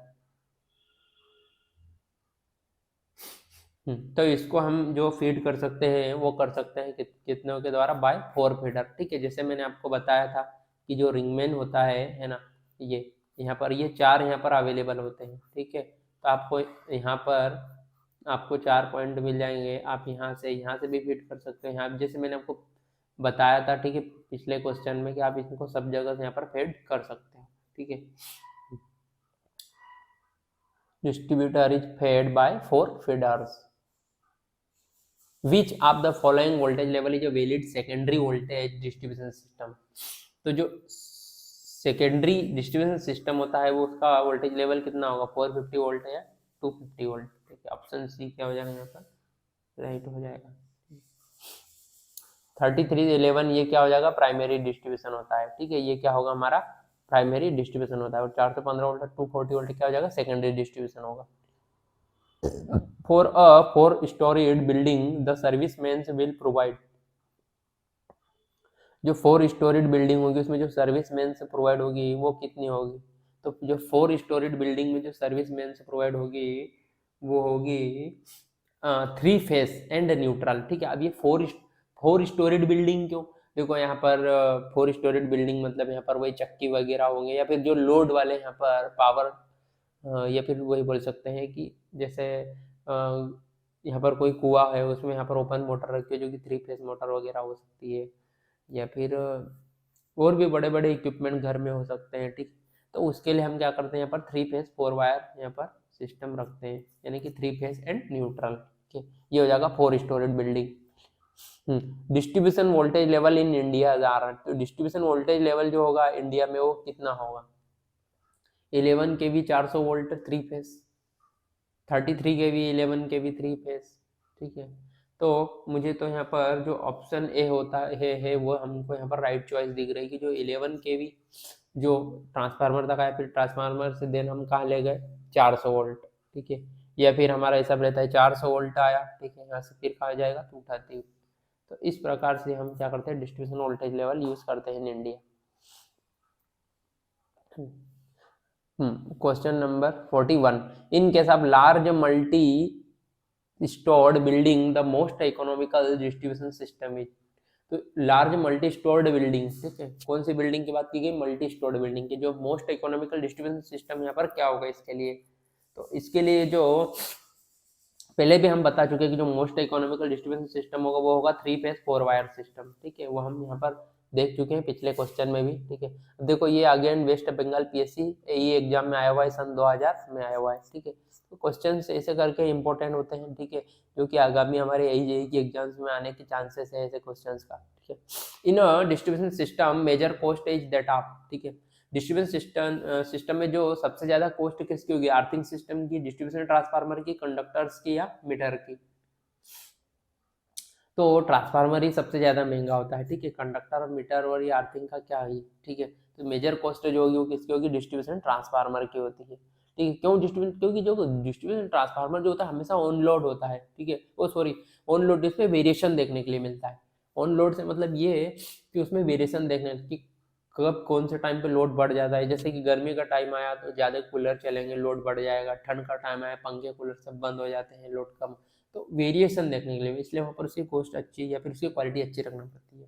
तो इसको हम जो फीड कर सकते हैं वो कर सकते हैं कितनों के द्वारा, बाय फोर फीडर, ठीक है। जैसे मैंने आपको बताया था कि जो रिंगमैन होता है ना, ये यहाँ पर ये चार यहाँ पर अवेलेबल होते हैं, ठीक है। तो आपको यहाँ पर आपको चार पॉइंट मिल जाएंगे, आप यहाँ से भी फीड कर सकते हैं, यहाँ जैसे मैंने आपको बताया था, ठीक है, पिछले क्वेश्चन में, कि आप इनको सब जगह से यहाँ पर फीड कर सकते हैं, ठीक है। Distributor is fed by four feeders. Which of the following voltage level is a valid secondary voltage distribution system. तो जो सेकेंडरी डिस्ट्रीब्यूशन सिस्टम होता है वो उसका वोल्टेज लेवल कितना होगा, 450 वोल्ट है या 250 वोल्ट, ठीक है। ऑप्शन सी क्या हो जाएगा यहाँ पर, राइट हो जाएगा। 3311 ये क्या हो जाएगा, प्राइमरी डिस्ट्रीब्यूशन होता है, ठीक है, ये क्या होगा हमारा, प्राइमरी डिस्ट्रीब्यूशन होता है। और 415 वोल्ट 240 वोल्ट क्या हो जाएगा, सेकेंडरी डिस्ट्रीब्यूशन होगा। For a four-storied building, the servicemen will provide। जो 4-storied बिल्डिंग होगी उसमें जो सर्विसमैन से प्रोवाइड होगी वो कितनी होगी, तो जो 4-storied बिल्डिंग में जो सर्विसमैन से प्रोवाइड होगी वो होगी 3 फेस एंड न्यूट्रल, ठीक है। अब ये फोर स्टोरीड बिल्डिंग क्यों, देखो यहाँ पर 4-storied बिल्डिंग मतलब यहाँ पर वही चक्की वगैरह होंगे, या फिर जो लोड वाले यहाँ पर पावर, या फिर वही बोल सकते हैं कि जैसे यहाँ पर कोई कुआं है उसमें यहाँ पर ओपन मोटर रखी है जो कि 3 फेस मोटर वगैरह हो सकती है, या फिर और भी बड़े बड़े इक्विपमेंट घर में हो सकते हैं, ठीक। तो उसके लिए हम क्या करते हैं, यहाँ पर 3 फेस 4 वायर यहाँ पर सिस्टम रखते हैं, यानी कि 3 फेस एंड न्यूट्रल, ठीक है। ये हो जाएगा 4-storied building. Distribution voltage level in India जा रहा है, तो डिस्ट्रीब्यूशन वोल्टेज लेवल जो होगा इंडिया में वो कितना होगा, 11 kV 400 volt 3 face, 33 kV 11 kV 3 face, ठीक है। तो मुझे तो यहाँ पर जो ऑप्शन ए होता है वो हमको यहाँ पर राइट चॉइस दिख रही है, कि जो 11 kV जो ट्रांसफार्मर तक आया, फिर ट्रांसफार्मर से देन हम कहाँ ले गए 400 वोल्ट, ठीक है। या फिर हमारा हिसाब रहता है 400 वोल्ट आया, ठीक है, यहाँ से फिर कहाँ जाएगा 230। तो इस प्रकार से हम क्या करते हैं, डिस्ट्रीब्यूशन वोल्टेज लेवल यूज करते हैं in India. Question number 41, in case of large multi stored building the most economical distribution system is. तो लार्ज मल्टी स्टोर्ड बिल्डिंग, ठीक है, कौन सी बिल्डिंग की बात की गई, मल्टी स्टोर्ड बिल्डिंग की, जो मोस्ट इकोनॉमिकल डिस्ट्रीब्यूशन सिस्टम यहाँ पर क्या होगा इसके लिए, तो इसके लिए जो पहले भी हम बता चुके हैं कि जो मोस्ट इकोनॉमिकल डिस्ट्रीब्यूशन सिस्टम होगा वो होगा 3 फेस 4 वायर सिस्टम, ठीक है, वो हम यहाँ पर देख चुके हैं पिछले क्वेश्चन में भी, ठीक है। अब देखो ये अगेन वेस्ट बंगाल पीएससी ये एग्जाम में आया हुआ है, सन 2000 में आया हुआ है, ठीक है। तो क्वेश्चन ऐसे करके इंपॉर्टेंट होते हैं, ठीक है, जो कि आगामी हमारे AJE की एग्जाम्स में आने के चांसेस है ऐसे क्वेश्चंस का। ठीक है। In a distribution system major cost is that of, ठीक है। डिस्ट्रीब्यूशन सिस्टम में जो सबसे ज्यादा कॉस्ट किसकी होगी, अर्थिंग सिस्टम की, डिस्ट्रीब्यूशन ट्रांसफार्मर की, कंडक्टर्स की या मीटर की। तो ट्रांसफार्मर ही सबसे ज्यादा महंगा होता है, ठीक है। कंडक्टर और मीटर और ये अर्थिंग का क्या है, ठीक है। तो मेजर कॉस्ट जो होगी वो किसकी होगी, डिस्ट्रीब्यूशन ट्रांसफार्मर की होती है, ठीक है। क्यों डिस्ट्रीब्यूशन, क्योंकि जो डिस्ट्रीब्यूशन ट्रांसफार्मर जो होता है हमेशा ऑन लोड होता है, ठीक है। वो सॉरी, ऑन लोड इसमें वेरिएशन देखने के लिए मिलता है। ऑन लोड से मतलब ये है कि उसमें वेरिएशन देखने की कब कौन से टाइम पे लोड बढ़ जाता है। जैसे कि गर्मी का टाइम आया तो ज्यादा कूलर चलेंगे, लोड बढ़ जाएगा। ठंड का टाइम आया, पंखे कूलर सब बंद हो जाते हैं, लोड कम। तो वेरिएशन देखने के लिए, इसलिए वहां पर उसकी कॉस्ट अच्छी या फिर उसकी क्वालिटी अच्छी रखना पड़ती है।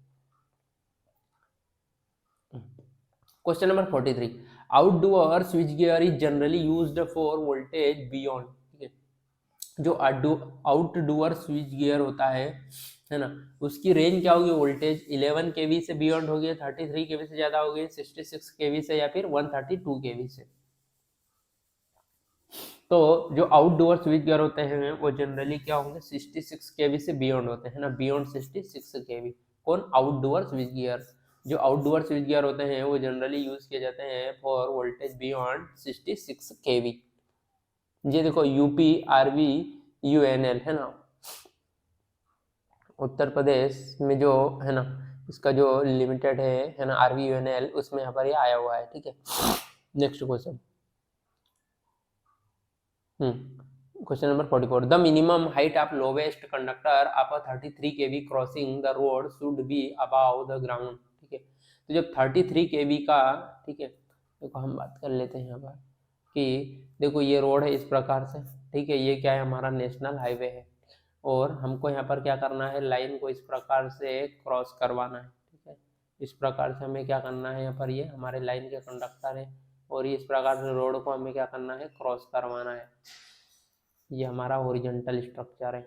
Question number 43, outdoor switch gear is generally used for voltage beyond, ठीक है। जो आउटडोर स्विच गियर होता है ना, उसकी रेंज क्या होगी, वोल्टेज 11 केवी से बियॉन्ड होगी, 33 केवी से ज्यादा होगी, 66 केवी से या फिर 132 केवी से। तो जो आउटडोर स्विच गियर होते हैं वो जनरली क्या होंगे, 66 केवी से बियॉन्ड होते हैं ना, बियॉन्ड 66 केवी। कौन, आउटडोर स्विच गियर। जो आउटडोर स्विच गियर होते हैं वो जनरली यूज किए जाते हैं फॉर वोल्टेज बियॉन्ड 66 केवी। ये देखो यूपी आरवी यूएनएल है ना, उत्तर प्रदेश में जो है ना, इसका जो लिमिटेड है ना, आरवी यूएनएल, उसमें यहाँ पर ये आया हुआ है, ठीक है। Next question, question number 44, the minimum height of lowest conductor of a 33 KV crossing the road should be above the ground, ठीक है। तो जब 33 केवी का, ठीक है, देखो हम बात कर लेते हैं यहाँ पर कि देखो ये रोड है इस प्रकार से, ठीक है। ये क्या है, हमारा नेशनल हाईवे है और हमको यहाँ पर क्या करना है, लाइन को इस प्रकार से क्रॉस करवाना है, ठीक है। इस प्रकार से हमें क्या करना है, यहाँ पर ये हमारे लाइन के कंडक्टर है और ये इस प्रकार से रोड को हमें क्या करना है, क्रॉस करवाना है। ये हमारा ओरिजेंटल स्ट्रक्चर है,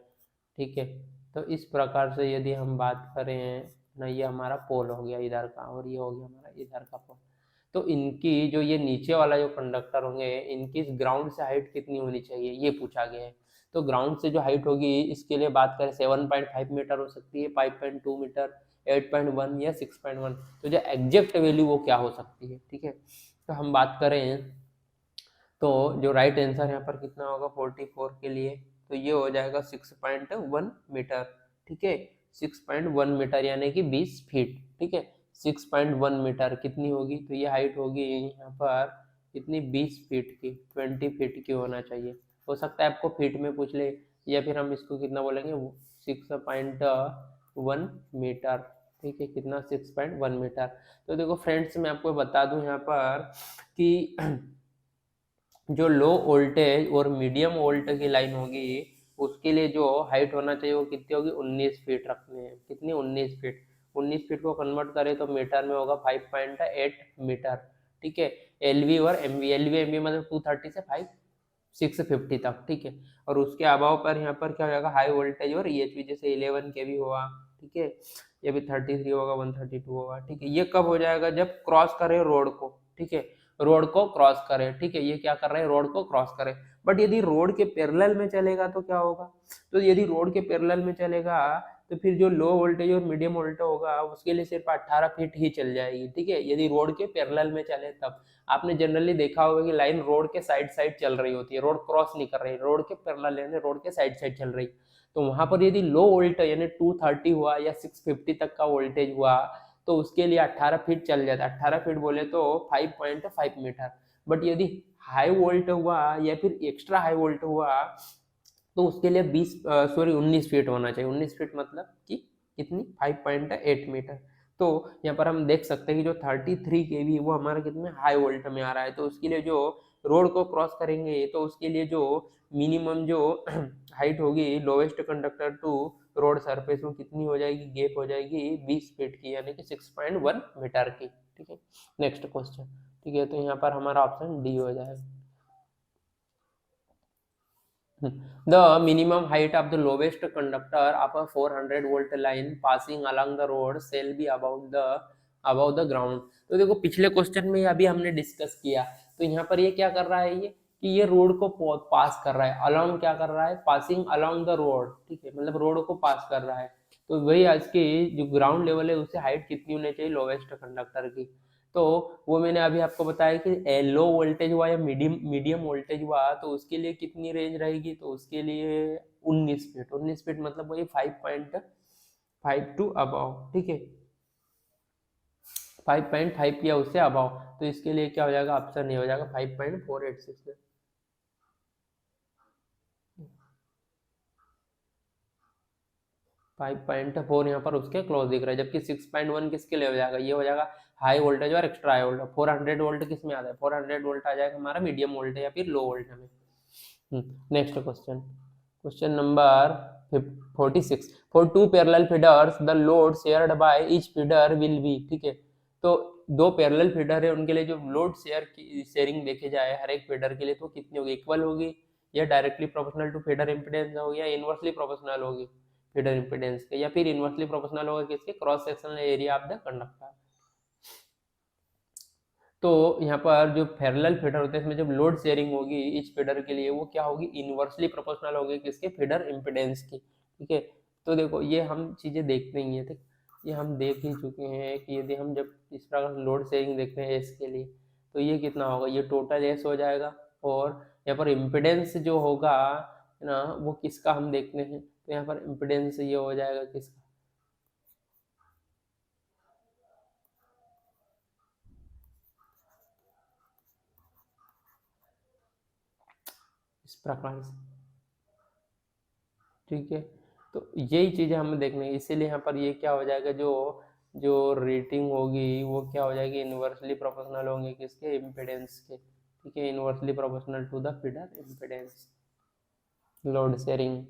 ठीक है। तो इस प्रकार से यदि हम बात करें ना, ये हमारा पोल हो गया इधर का और ये हो गया हमारा इधर का पोल। तो इनकी जो ये नीचे वाला जो कंडक्टर होंगे, इनकी ग्राउंड से हाइट कितनी होनी चाहिए, ये पूछा गया है। तो ग्राउंड से जो हाइट होगी इसके लिए बात करें 7.5 मीटर हो सकती है, 5.2 मीटर, 8.1 या 6.1। तो जो एग्जैक्ट वैल्यू वो क्या हो सकती है, ठीक है। तो हम बात करें तो जो राइट आंसर यहाँ पर कितना होगा 44 के लिए, तो ये हो जाएगा 6.1 मीटर, ठीक है। 6.1 मीटर यानी कि 20 फीट, ठीक है। 6.1 मीटर कितनी होगी, तो ये हाइट होगी यहाँ पर कितनी, 20 फीट की, 20 फीट की होना चाहिए। हो सकता है आपको फीट में पूछ ले, या फिर हम इसको कितना बोलेंगे 6.1 मीटर, ठीक है। कितना, 6.1 मीटर। तो देखो फ्रेंड्स मैं आपको बता दूं यहाँ पर कि जो लो वोल्टेज और मीडियम वोल्ट की लाइन होगी उसके लिए जो हाइट होना चाहिए वो कितनी होगी, 19 फीट रखनी है। कितनी, 19 फीट। 19 फीट को कन्वर्ट करें तो मीटर में होगा 5.8 मीटर, ठीक है। एलवी और एमवी, एलवी एमवी मतलब 230 से 650 तक, ठीक है। और उसके अभाव पर यहाँ पर क्या हो जाएगा, हाई वोल्टेज और ईएचवी, जैसे 11 केवी हुआ, ठीक है। ये भी 33 होगा, 132 होगा, ठीक है। ये कब हो जाएगा, जब क्रॉस करे रोड को, ठीक है। रोड को क्रॉस करे, ठीक है। ये क्या कर रहे हैं, रोड को क्रॉस करे। बट यदि रोड के पैरेलल में चलेगा तो क्या होगा, तो यदि रोड के पैरेलल में चलेगा तो फिर जो लो वोल्टेज और मीडियम वोल्टेज होगा उसके लिए सिर्फ 18 फीट ही चल जाएगी, ठीक है। यदि रोड के पैरेलल में चले तब। आपने जनरली देखा होगा कि लाइन रोड के साइड साइड चल रही होती है, रोड क्रॉस नहीं कर रही, रोड के पैरेलल यानी रोड के साइड साइड चल रही। तो वहां पर यदि लो वोल्टेज यानी 230 हुआ या 650 तक का वोल्टेज हुआ तो उसके लिए 18 फीट चल जाता है। 18 फीट बोले तो 5.5 मीटर। बट यदि हाई वोल्ट हुआ या फिर एक्स्ट्रा हाई वोल्ट हुआ तो उसके लिए 19 फीट होना चाहिए। 19 फीट मतलब कि कितनी, 5.8 मीटर। तो यहाँ पर हम देख सकते हैं कि जो 33 केवी वो हमारा कितने हाई वोल्ट में आ रहा है। तो उसके लिए जो रोड को क्रॉस करेंगे तो उसके लिए जो मिनिमम जो हाइट होगी lowest conductor to road surface वो कितनी हो जाएगी, गैप हो जाएगी 20 फीट की यानी कि 6.1 मीटर की, ठीक है। नेक्स्ट क्वेश्चन, ठीक है। तो यहाँ पर हमारा ऑप्शन डी हो जाएगा। The minimum height of the lowest conductor of a 400 volt line passing along the road shall be above the ground। तो देखो पिछले क्वेश्चन में अभी हमने डिस्कस किया, तो यहाँ पर ये क्या कर रहा है, ये कि ये रोड को पास कर रहा है। अलोंग क्या कर रहा है, पासिंग अलोंग द रोड, ठीक है, मतलब रोड को पास कर रहा है। तो वही आज की जो ग्राउंड लेवल है उससे हाइट कितनी होनी चाहिए लोवेस्ट कंडक्टर की, तो वो मैंने अभी आपको बताया कि लो वोल्टेज हुआ या मीडियम मीडियम वोल्टेज हुआ तो उसके लिए कितनी रेंज रहेगी, तो उसके लिए 19 फीट। 19 फीट मतलब वही 5.5 टू अबाव, ठीक है, 5.5 या उससे अबाव, तो इसके लिए क्या हो जाएगा, ऑप्शन ये हो जाएगा 5.486। 5.4 यहाँ पर उसके क्लोज दिख रहा है, जबकि 6.1 किसके लिए हो जाएगा, ये हो जाएगा हाई वोल्टेज और एक्स्ट्रा हाई वोल्टेज। 400 वोल्ट किस में आता है, 400 वोल्ट आ जाएगा हमारा मीडियम वोल्टेज या फिर लो वोल्ट में। Next question, question number 46, for two parallel feeders the load shared by each feeder will be, ठीक है, तो दो पैरेलल फीडर है उनके लिए जो लोड शेयरिंग देखे जाए हर एक फीडर के लिए तो कितनी होगी, इक्वल होगी या directly proportional to feeder impedance होगी या इनवर्सली प्रोपोर्शनल होगी फीडर इंपीडेंस के, या फिर इनवर्सली प्रोपोर्शनल होगा किसके, cross sectional area of the conductor. तो यहाँ पर जो पैरेलल फीडर होते हैं इसमें जब लोड शेयरिंग होगी इस फीडर के लिए वो क्या होगी, इनवर्सली प्रोपोर्शनल होगी किसके, फीडर इंपीडेंस की, ठीक है। तो देखो ये हम चीजें देखते ही हैं, ठीक, ये हम देख ही चुके हैं कि यदि हम जब इस प्रकार लोड शेयरिंग देखते हैं एस के लिए तो ये कितना होगा, ये टोटल एस हो जाएगा, और यहाँ पर इम्पिडेंस जो होगा ना वो किसका हम देखते हैं, तो यहाँ पर इम्पिडेंस ये हो जाएगा किसका, इस प्रकार से, ठीक है। तो यही चीजें हमें देखने, इसीलिए यहाँ पर ये क्या हो जाएगा, जो जो रेटिंग होगी वो क्या हो जाएगी, इनवर्सली प्रोपोर्शनल होंगे किसके, इम्पिडेंस के, ठीक है, inversely proportional to the feeder impedance, load sharing.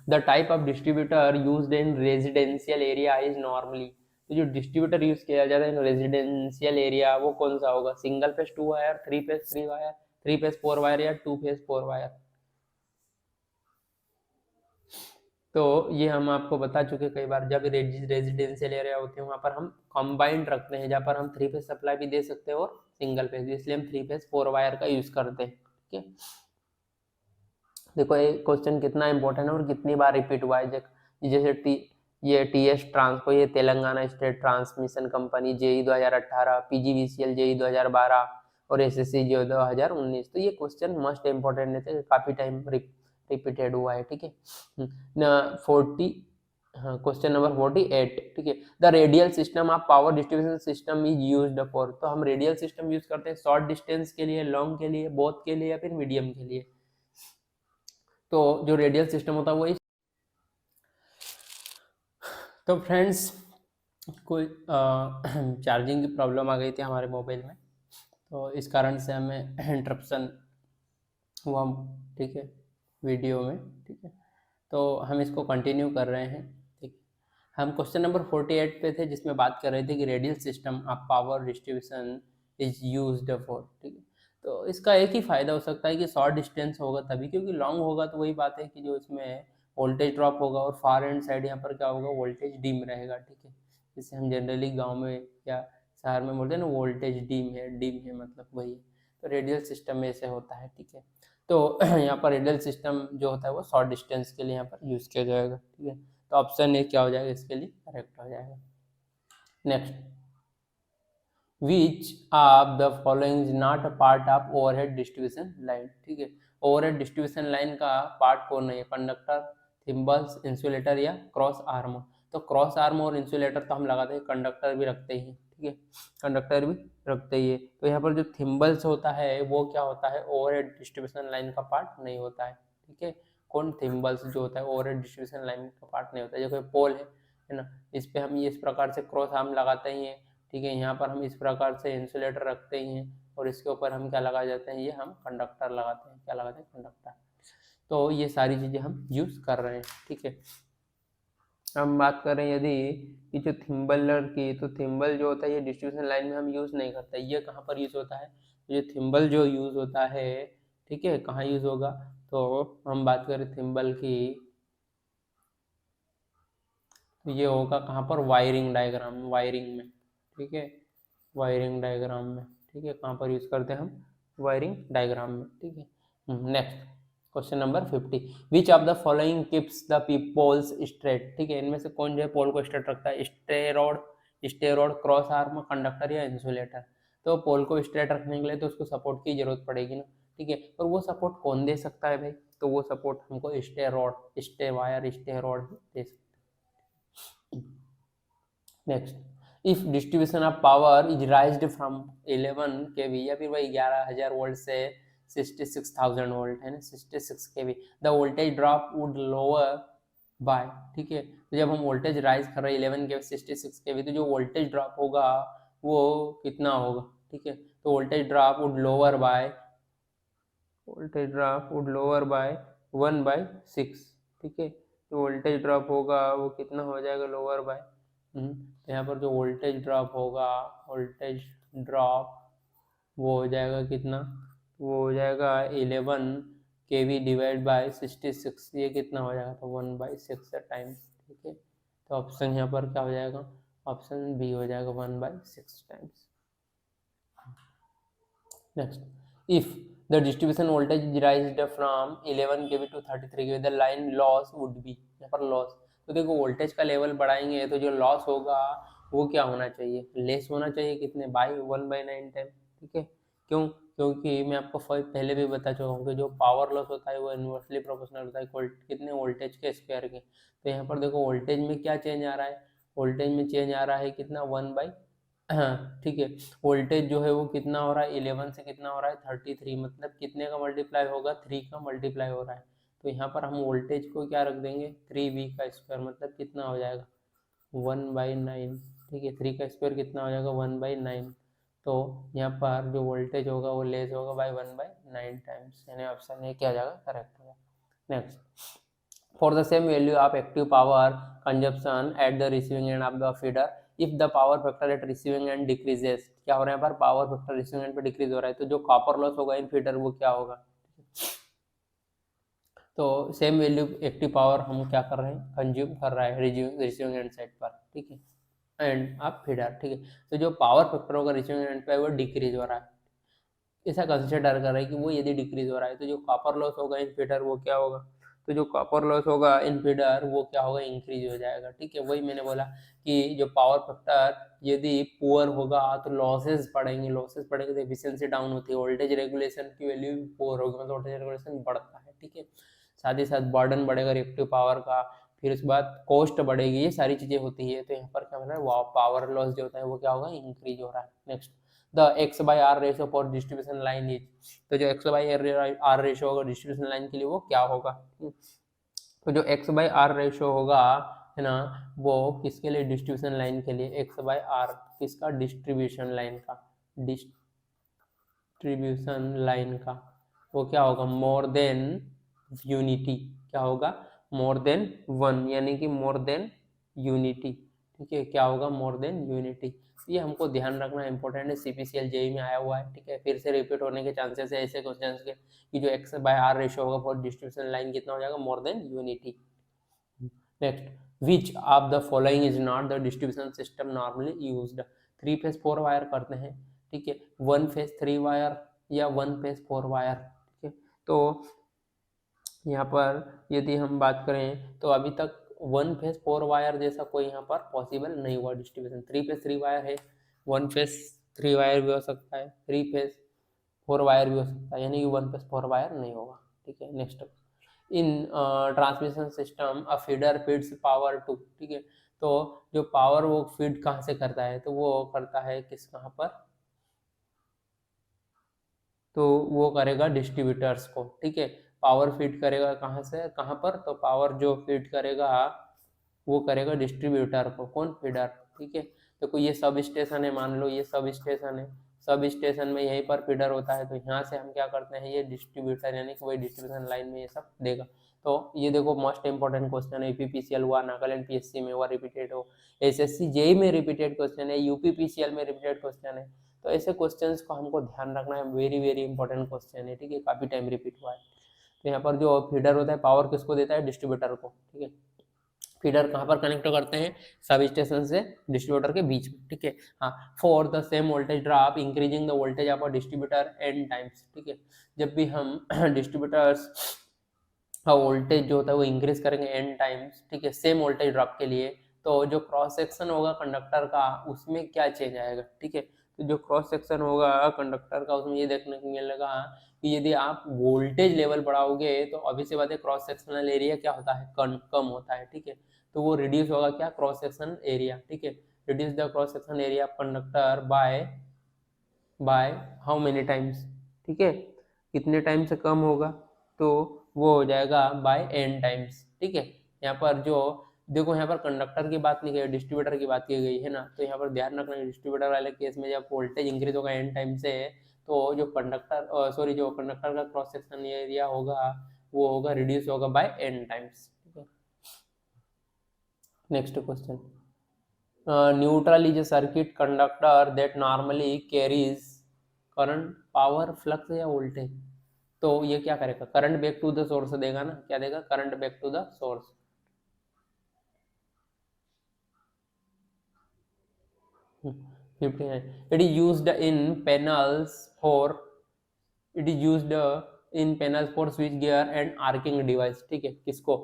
The type of distributor used in residential area is normally, तो जो डिस्ट्रीब्यूटर यूज किया जाता है इन रेजिडेंशियल एरिया वो कौन सा होगा, single phase 2 wire, 3 phase 3 wire, 3 phase 4 wire या 2 फेज 4 वायर। तो ये हम आपको बता चुके कई बार, जब रेजिडेंशियल एरिया होते हैं वहाँ पर हम कंबाइंड रखते हैं, जहाँ पर हम 3 फेज सप्लाई भी दे सकते हैं और सिंगल फेज, इसलिए हम 3 फेज 4 वायर का यूज करते हैं, ठीक है। देखो ये क्वेश्चन कितना इंपॉर्टेंट है और कितनी बार रिपीट हुआ है, जैसे ये टीएस ट्रांसको, ये Telangana state transmission company, JE 2018, PGVCL JE 2012 और एसएससी जेई 2019, तो ये क्वेश्चन मस्ट इंपॉर्टेंट है, काफी टाइम रिपीटेड हुआ है, ठीक है। 40, हाँ क्वेश्चन नंबर 48, ठीक है, the radial system of power distribution system is used for, तो हम रेडियल सिस्टम यूज करते हैं शॉर्ट डिस्टेंस के लिए, लॉन्ग के लिए, बोथ के लिए या फिर मीडियम के लिए, तो जो रेडियल सिस्टम होता है वो इस, तो फ्रेंड्स कोई चार्जिंग की प्रॉब्लम आ गई थी हमारे मोबाइल में, तो इस कारण से हमें इंटरप्शन हुआ, ठीक है, वीडियो में, ठीक है, तो हम इसको कंटिन्यू कर रहे हैं, ठीक है। हम क्वेश्चन नंबर 48 पे थे जिसमें बात कर रहे थे कि radial system of power distribution is used for, ठीक है, तो इसका एक ही फायदा हो सकता है कि शॉर्ट डिस्टेंस होगा तभी, क्योंकि लॉन्ग होगा तो वही बात है कि जो इसमें वोल्टेज ड्रॉप होगा और फार एंड साइड यहाँ पर क्या होगा, वोल्टेज डिम रहेगा, ठीक है, जिसे हम जनरली गांव में या शहर में बोलते हैं ना वोल्टेज डिम है मतलब वही है, तो रेडियल सिस्टम में ऐसे होता है, ठीक है। तो यहाँ पर रेडियल सिस्टम जो होता है वो शॉर्ट डिस्टेंस के लिए यहाँ पर यूज किया जाएगा, ठीक है, तो ऑप्शन ए क्या हो जाएगा इसके लिए करेक्ट हो जाएगा। Next, which of the following is not a part of overhead distribution line, ठीक है, ओवरहेड डिस्ट्रीब्यूशन लाइन का पार्ट कौन नहीं है, कंडक्टर, थिम्बल्स, इंसुलेटर या क्रॉस आर्म, तो क्रॉस आर्म और इंसुलेटर तो हम लगाते हैं, कंडक्टर भी रखते ही, ठीक है, कंडक्टर भी रखते ही है, तो यहाँ पर जो थिम्बल्स होता है वो क्या होता है, ओवरहेड डिस्ट्रीब्यूशन लाइन का पार्ट नहीं होता है, ठीक है, कौन, थिम्बल्स जो होता है ओवरहेड डिस्ट्रीब्यूशन लाइन का पार्ट नहीं होता है, जैसे पोल है ना, इस पे हम ये इस प्रकार से क्रॉस आर्म लगाते ही हैं, ठीक है, यहाँ पर हम इस प्रकार से इंसुलेटर रखते ही हैं और इसके ऊपर हम क्या लगा जाते हैं, ये हम कंडक्टर लगाते हैं, क्या लगाते हैं, कंडक्टर, तो ये सारी चीजें हम यूज कर रहे हैं, ठीक है। हम बात करें यदि कि जो थिम्बलर की, तो थिम्बल जो होता है ये डिस्ट्रीब्यूशन लाइन में हम यूज नहीं करते, ये कहाँ पर यूज होता है, ये थिम्बल जो यूज होता है, ठीक है, कहाँ यूज होगा, तो हम बात करें थिम्बल की, तो ये होगा कहाँ पर, वायरिंग डायग्राम, वायरिंग में, ठीक है, वायरिंग डायग्राम में, ठीक है, कहाँ पर यूज करते हैं हम, वायरिंग डायग्राम में, ठीक है। Next question number 50, which of the following keeps the poles straight, ठीक है, इनमें से कौन जो है पोल को स्ट्रेट रखता है, स्टेरॉड, क्रॉस आर्म, कंडक्टर या इंसुलेटर। तो पोल को स्ट्रेट रखने के लिए तो उसको सपोर्ट की जरूरत पड़ेगी ना, ठीक है, और वो सपोर्ट कौन दे सकता है भाई, तो वो सपोर्ट हमको स्टेरॉड दे सकते हैं। Next, if distribution of power is राइज्ड from 11 kV या फिर वही 11,000 वोल्ट से 66,000 वोल्ट है ना, 66 kV, the voltage drop would lower by, ठीक है, तो जब हम वोल्टेज राइज कर रहे हैं 11 kV 66 kV, तो जो वोल्टेज ड्रॉप होगा वो कितना होगा, ठीक है, तो voltage drop would lower by 1/6, ठीक है, तो वोल्टेज ड्रॉप होगा वो कितना हो जाएगा, लोअर बाय, तो यहाँ पर जो वोल्टेज ड्रॉप होगा, वो हो जाएगा कितना, वो हो जाएगा 11 kV डिवाइड बाय 66, ये कितना हो जाएगा, तो 1/6 टाइम्स, ठीक है, तो ऑप्शन यहाँ पर क्या हो जाएगा, ऑप्शन बी हो जाएगा 1/6 times. Next, if the distribution voltage is raised from 11 kV to 33 kV, the line loss would be, यहाँ पर लॉस, तो देखो वोल्टेज का लेवल बढ़ाएंगे तो जो लॉस होगा वो क्या होना चाहिए, लेस होना चाहिए, कितने, बाई 1/9 टाइम, ठीक है, क्यों, क्योंकि मैं आपको पहले भी बता चुका हूँ कि जो पावर लॉस होता है वो इन्वर्सली प्रोपोर्शनल होता है कितने वोल्टेज के स्क्वायर के, तो यहाँ पर देखो वोल्टेज में क्या चेंज आ रहा है, वोल्टेज में चेंज आ रहा है कितना, 1/, हाँ ठीक है, वोल्टेज जो है वो कितना हो रहा है, 11 से कितना हो रहा है 33, मतलब कितने का मल्टीप्लाई होगा, 3 का मल्टीप्लाई हो रहा है, तो यहाँ पर हम वोल्टेज को क्या रख देंगे, 3v का स्क्वायर, मतलब कितना हो जाएगा 1/9, ठीक है, 3 का स्क्वायर कितना हो जाएगा 1/9, तो यहाँ पर जो वोल्टेज होगा वो लेस होगा बाय 1/9 टाइम्स, यानी ऑप्शन ए क्या हो जाएगा, करेक्ट होगा। Next, for the same value of active power consumption at the receiving end of the feeder, if the power factor at receiving end decreases, क्या हो रहा है यहाँ पर, पावर फैक्टर रिसीविंग एंड पे डिक्रीज हो रहा है, तो जो कॉपर लॉस होगा इन फीडर वो क्या होगा, तो सेम वैल्यू एक्टिव पावर हम क्या कर रहे हैं, कंज्यूम कर रहा है रिसीविंग एंड साइड पर, ठीक है, एंड आप फीडर, ठीक है, तो जो पावर फैक्टर होगा रिसीविंग एंड पे वो डिक्रीज हो रहा है, ऐसा कंसिडर कर रहा है कि वो यदि डिक्रीज हो रहा है तो जो कॉपर लॉस होगा इन फीडर वो क्या होगा, तो जो कॉपर लॉस होगा इन फीडर वो क्या होगा, इंक्रीज हो जाएगा, ठीक है, वही मैंने बोला कि जो पावर फैक्टर यदि पुअर होगा तो लॉसेस बढ़ेंगे तो एफिशिएंसी डाउन होती है, वोल्टेज रेगुलेशन की वैल्यू पुअर होगी, मतलब वोल्टेज रेगुलेशन बढ़ता है, ठीक है, साथ ही साथ बर्डन बढ़ेगा रिएक्टिव पावर का, फिर उसके बाद कॉस्ट बढ़ेगी, ये सारी चीजें होती है, तो यहाँ पर क्या हो रहा है, पावर लॉस जो होता है वो क्या होगा, इंक्रीज हो रहा है। Next, the x/r ratio for distribution line is, तो जो x/r रेशियो होगा डिस्ट्रीब्यूशन लाइन के लिए वो क्या होगा, तो जो x/r रेशियो होगा है ना, वो किसके लिए, डिस्ट्रीब्यूशन लाइन के लिए, x/r किसका, डिस्ट्रीब्यूशन लाइन का वो क्या होगा, मोर देन यूनिटी, क्या होगा, मोर देन 1, यानी कि मोर देन यूनिटी, ठीक है, क्या होगा, मोर देन यूनिटी, ये हमको ध्यान रखना इंपॉर्टेंट है, सीपीसीएल जेई में आया हुआ है, ठीक है, फिर से रिपीट होने के चांसेस है ऐसे क्वेश्चंस के कि जो x/r रेशियो होगा फॉर डिस्ट्रीब्यूशन लाइन कितना हो जाएगा, more than unity. Next, which of the following is not the distribution system normally used, 3 phase 4 wire करते हैं, ठीक है, 1 फेज 3 वायर या 1 फेज 4 वायर, ठीक है, तो यहाँ पर यदि हम बात करें तो अभी तक 1 फेज 4 वायर जैसा कोई यहाँ पर पॉसिबल नहीं हुआ डिस्ट्रीब्यूशन, 3 फेज 3 वायर है, 1 फेज 3 वायर भी हो सकता है, 3 फेज 4 वायर भी हो सकता है, यानी कि 1 फेज 4 वायर नहीं होगा, ठीक है। Next, in transmission system a feeder feeds power to, ठीक है, तो जो पावर वो फीड कहाँ से करता है, तो वो करता है किस, कहाँ पर, तो वो करेगा डिस्ट्रीब्यूटर्स को, ठीक है, पावर फीड करेगा कहाँ से कहाँ पर, तो पावर जो फीड करेगा वो करेगा डिस्ट्रीब्यूटर को, कौन, फीडर, ठीक है, तो कोई ये सब स्टेशन है, मान लो ये सब स्टेशन है, सब स्टेशन में यहीं पर फीडर होता है, तो यहाँ से हम क्या करते हैं, ये डिस्ट्रीब्यूटर यानी कि वही डिस्ट्रीब्यूशन लाइन में ये सब देगा, तो ये देखो मोस्ट इंपॉर्टेंट क्वेश्चन है, यूपीपीसीएल हुआ, नागालैंड पीएससी में हुआ रिपीटेड हो, एसएससी जेई में रिपीटेड क्वेश्चन है, यूपीपीसीएल में रिपीटेड क्वेश्चन है, तो ऐसे क्वेश्चंस को हमको ध्यान रखना है, वेरी वेरी इंपॉर्टेंट क्वेश्चन है, ठीक है, काफी टाइम रिपीट हुआ है। तो यहाँ पर जो फीडर होता है पावर किसको देता है, डिस्ट्रीब्यूटर को, ठीक है, फीडर कहाँ पर कनेक्ट करते हैं, सब स्टेशन से डिस्ट्रीब्यूटर के बीच में, ठीक है, हाँ, for the same voltage drop increasing the voltage of a distributor n times, ठीक है, जब भी हम डिस्ट्रीब्यूटर्स वोल्टेज जो होता है वो इंक्रीज करेंगे n टाइम्स, ठीक है, सेम वोल्टेज ड्रॉप के लिए, तो जो क्रॉस सेक्शन होगा कंडक्टर का उसमें क्या चेंज आएगा, ठीक है। तो जो क्रॉस सेक्शन होगा कंडक्टर का उसमें ये देखने को मिलेगा कि यदि आप वोल्टेज लेवल बढ़ाओगे तो अभी से बात है क्रॉस सेक्शनल एरिया क्या होता है, कम होता है, ठीक है। तो वो रिड्यूस होगा क्या, क्रॉस सेक्शन एरिया, ठीक है। Reduce the cross section area of conductor by how many times, ठीक है, कितने टाइम से कम होगा, तो वो हो जाएगा बाय n टाइम्स, ठीक है। यहाँ पर जो देखो यहाँ पर कंडक्टर की बात नहीं की, डिस्ट्रीब्यूटर की बात की गई है ना, तो यहाँ पर ध्यान रखना डिस्ट्रीब्यूटर वाले केस में जब वोल्टेज इंक्रीज होगा n टाइम से, तो जो कंडक्टर का क्रॉस सेक्शन एरिया होगा वो होगा रिड्यूस होगा बाय n टाइम्स, ठीक है। Next question, neutral is a circuit conductor that normally carries current, power, flux या वोल्टेज। तो ये क्या करेगा, current back to the source देगा ना, क्या देगा, current back to the source. 59 it is used in panels for switch gear and arcing device, ठीक है, किसको,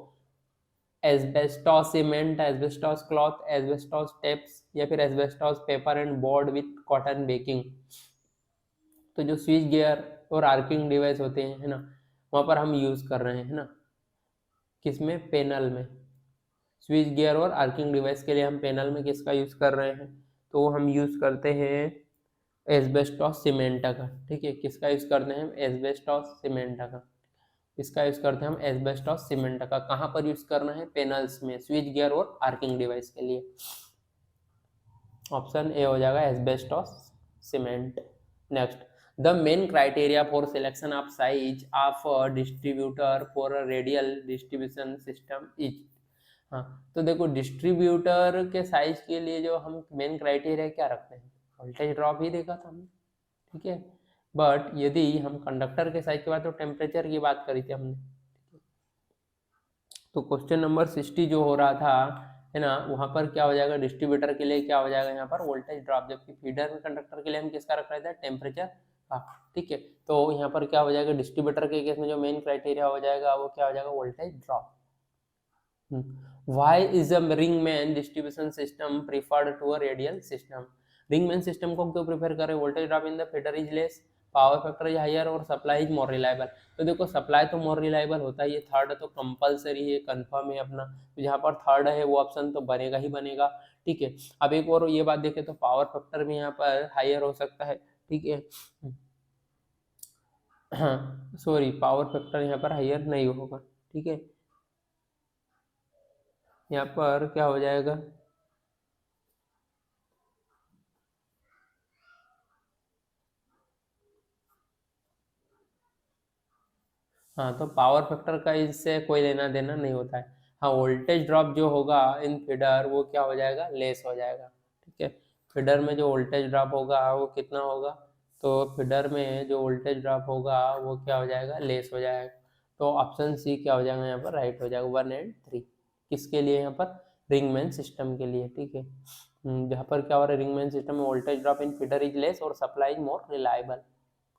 asbestos cement, asbestos cloth, asbestos tapes या फिर asbestos paper and board with cotton backing. तो जो स्विच गियर और आर्किंग डिवाइस होते हैं, है ना, वहां पर हम यूज कर रहे हैं, है ना, किसमें, पैनल में। स्विच गियर और आर्किंग डिवाइस के लिए हम पैनल में किसका यूज कर रहे हैं, तो हम यूज करते हैं एस्बेस्टॉस सीमेंटा का, ठीक है। किसका यूज करते हैं, एस्बेस्टॉस सीमेंटा का, इसका यूज करते हैं हम एस्बेस्टॉस सीमेंटा का। कहाँ पर यूज करना है, पैनल्स में, स्विच गियर और आर्किंग डिवाइस के लिए। ऑप्शन ए हो जाएगा asbestos cement. Next, the main criteria for selection of size of distributor for radial distribution system is. हाँ, तो देखो डिस्ट्रीब्यूटर के साइज के लिए जो हम मेन क्राइटेरिया क्या रखते हैं, वोल्टेज ड्रॉप ही देखा था हमने, ठीक है। बट यदि हम कंडक्टर के साइज के बाद तो टेम्परेचर की बात करी थी हमने, तो क्वेश्चन नंबर 60 जो हो रहा था, है ना, वहां पर क्या हो जाएगा, डिस्ट्रीब्यूटर के लिए क्या हो जाएगा यहाँ पर वोल्टेज ड्रॉप, जबकि फीडर में कंडक्टर के लिए हम किसका रख रहे थे, टेम्परेचर का, ठीक है। तो यहाँ पर क्या हो जाएगा, डिस्ट्रीब्यूटर के केस में जो मेन क्राइटेरिया हो जाएगा वो क्या हो जाएगा, voltage drop. Why is a Ringman distribution system preferred to a radial system? Ringman system को क्यों प्रीफर करें, voltage drop in the feeder is less, power factor is higher और सप्लाई इज मोर रिलायबल। तो देखो सप्लाई तो मोर रिलायबल होता है, ये थर्ड तो कंपलसरी है, कंफर्म है अपना, तो जहाँ पर थर्ड है वो ऑप्शन तो बनेगा ही बनेगा, ठीक है। अब एक और ये बात देखें तो पावर फैक्टर भी यहाँ पर हायर हो सकता है, ठीक है। हाँ सॉरी, पावर फैक्टर यहाँ पर हायर नहीं होगा, ठीक है। यहाँ पर क्या हो जाएगा, हाँ, तो पावर फैक्टर का इससे कोई लेना देना नहीं होता है। हाँ, वोल्टेज ड्रॉप जो होगा इन फीडर वो क्या हो जाएगा, लेस हो जाएगा, ठीक है। फीडर में जो वोल्टेज ड्रॉप होगा वो कितना होगा, तो फीडर में जो वोल्टेज ड्रॉप होगा वो क्या हो जाएगा, लेस हो जाएगा। तो ऑप्शन सी क्या हो जाएगा यहाँ पर, राइट हो जाएगा, 1 और 3। किसके लिए, यहाँ पर रिंगमैन सिस्टम के लिए, ठीक है। जहाँ पर क्या हो रहा है, रिंगमैन सिस्टम में voltage drop in feeder is less और supply is more reliable.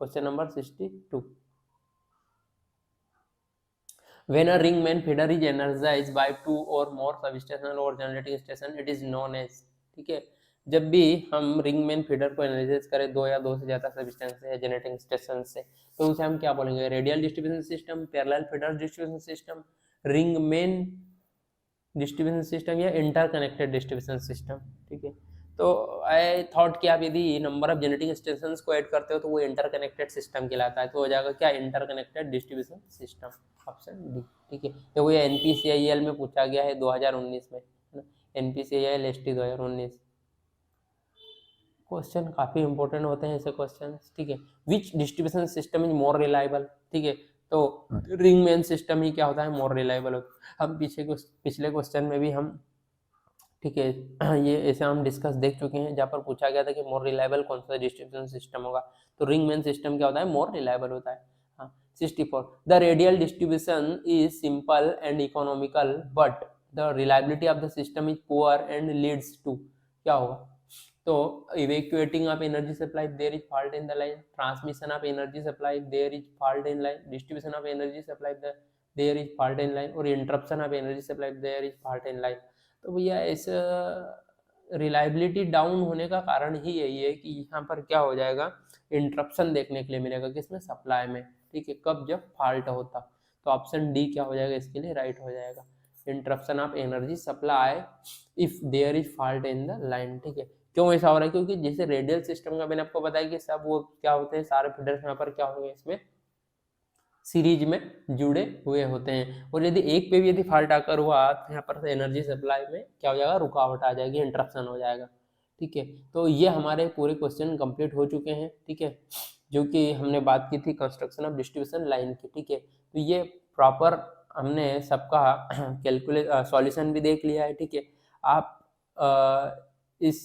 Question number 62, when a ring main feeder is energized by 2 or more substation or generating station it is known as, ठीक है। जब भी हम रिंग मेन फीडर को एनालिसिस करें 2 या 2 से ज्यादा सबस्टेशन से या जनरेटिंग स्टेशन से, तो उसे हम क्या बोलेंगे, radial distribution system, parallel feeder distribution system, ring main distribution system या इंटरकनेक्टेड डिस्ट्रीब्यूशन सिस्टम, ठीक है। तो आई थॉट कि आप यदि नंबर ऑफ जनरेटिंग स्टेशंस को ऐड करते हो तो वो इंटरकनेक्टेड सिस्टम कहलाता है, तो हो जाएगा क्या, interconnected distribution system, option D, ठीक है। तो ये एनपीसीआईएल में पूछा गया है 2019 में, है ना, एनपीसीआईएल एसटी 2019। क्वेश्चन काफी इंपॉर्टेंट होते हैं ऐसे क्वेश्चन, ठीक है। Which distribution system is more reliable, ठीक है। तो रिंग मेन सिस्टम ही क्या होता है, मोर रिलायबल होता है। हम पिछले क्वेश्चन में भी हम, ठीक है, ये ऐसे हम डिस्कस देख चुके हैं जहाँ पर पूछा गया था कि मोर रिलायबल कौन सा डिस्ट्रीब्यूशन सिस्टम होगा, तो रिंग मेन सिस्टम क्या होता है, मोर रिलायबल होता है। हाँ, 64, the radial distribution is simple and economical but the reliability of the system is poor and leads to, क्या होगा, तो evacuating of energy supply there is fault in the line, transmission of energy supply there is fault in line, distribution of energy supply there is fault in line, और interruption of energy supply there is fault in line. तो भैया ऐसा रिलायबिलिटी डाउन होने का कारण ही यही है कि यहाँ पर क्या हो जाएगा, इंटरप्शन देखने के लिए मिलेगा, किसमें, सप्लाई में, ठीक है, कब, जब फॉल्ट होता। तो ऑप्शन डी क्या हो जाएगा इसके लिए, राइट हो जाएगा, interruption of energy supply if there is fault in the line, ठीक है। क्यों ऐसा हो रहा है, क्योंकि जैसे रेडियल सिस्टम का मैंने आपको बताया कि सब वो क्या होते हैं, सारे फीडर्स यहाँ पर क्या होंगे, इसमें सीरीज में जुड़े हुए होते हैं, और यदि एक पे भी यदि फॉल्ट आकर हुआ तो यहाँ पर एनर्जी सप्लाई में क्या हो जाएगा, रुकावट आ जाएगी, इंटरप्शन हो जाएगा, ठीक है। तो ये हमारे पूरे क्वेश्चन कंप्लीट हो चुके हैं, ठीक है, जो कि हमने बात की थी कंस्ट्रक्शन ऑफ डिस्ट्रीब्यूशन लाइन की, ठीक है। तो ये प्रॉपर हमने सबका कैलकुलेट सॉल्यूशन भी देख लिया है, ठीक है। आप इस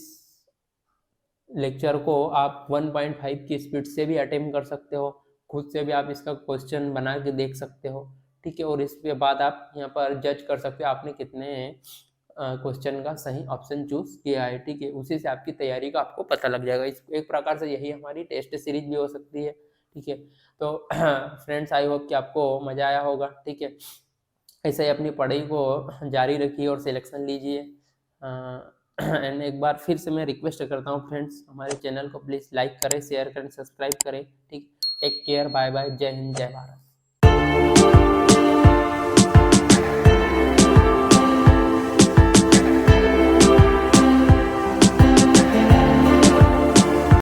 लेक्चर को आप 1.5 की स्पीड से भी अटेम्प्ट कर सकते हो, खुद से भी आप इसका क्वेश्चन बना के देख सकते हो, ठीक है, और इसके बाद आप यहाँ पर जज कर सकते हो आपने कितने क्वेश्चन का सही ऑप्शन चूज किया है, ठीक है। उसी से आपकी तैयारी का आपको पता लग जाएगा। इस एक प्रकार से यही हमारी टेस्ट सीरीज भी हो सकती है, ठीक है। तो फ्रेंड्स, आई होप कि आपको मजा आया होगा, ठीक है। ऐसे ही अपनी पढ़ाई को जारी रखिए और सिलेक्शन लीजिए। एंड एक बार फिर से मैं रिक्वेस्ट करता हूँ फ्रेंड्स, हमारे चैनल को प्लीज़ लाइक करें, शेयर करें, सब्सक्राइब करें, ठीक। टेक केयर, बाय बाय, जय हिंद, जय भारत।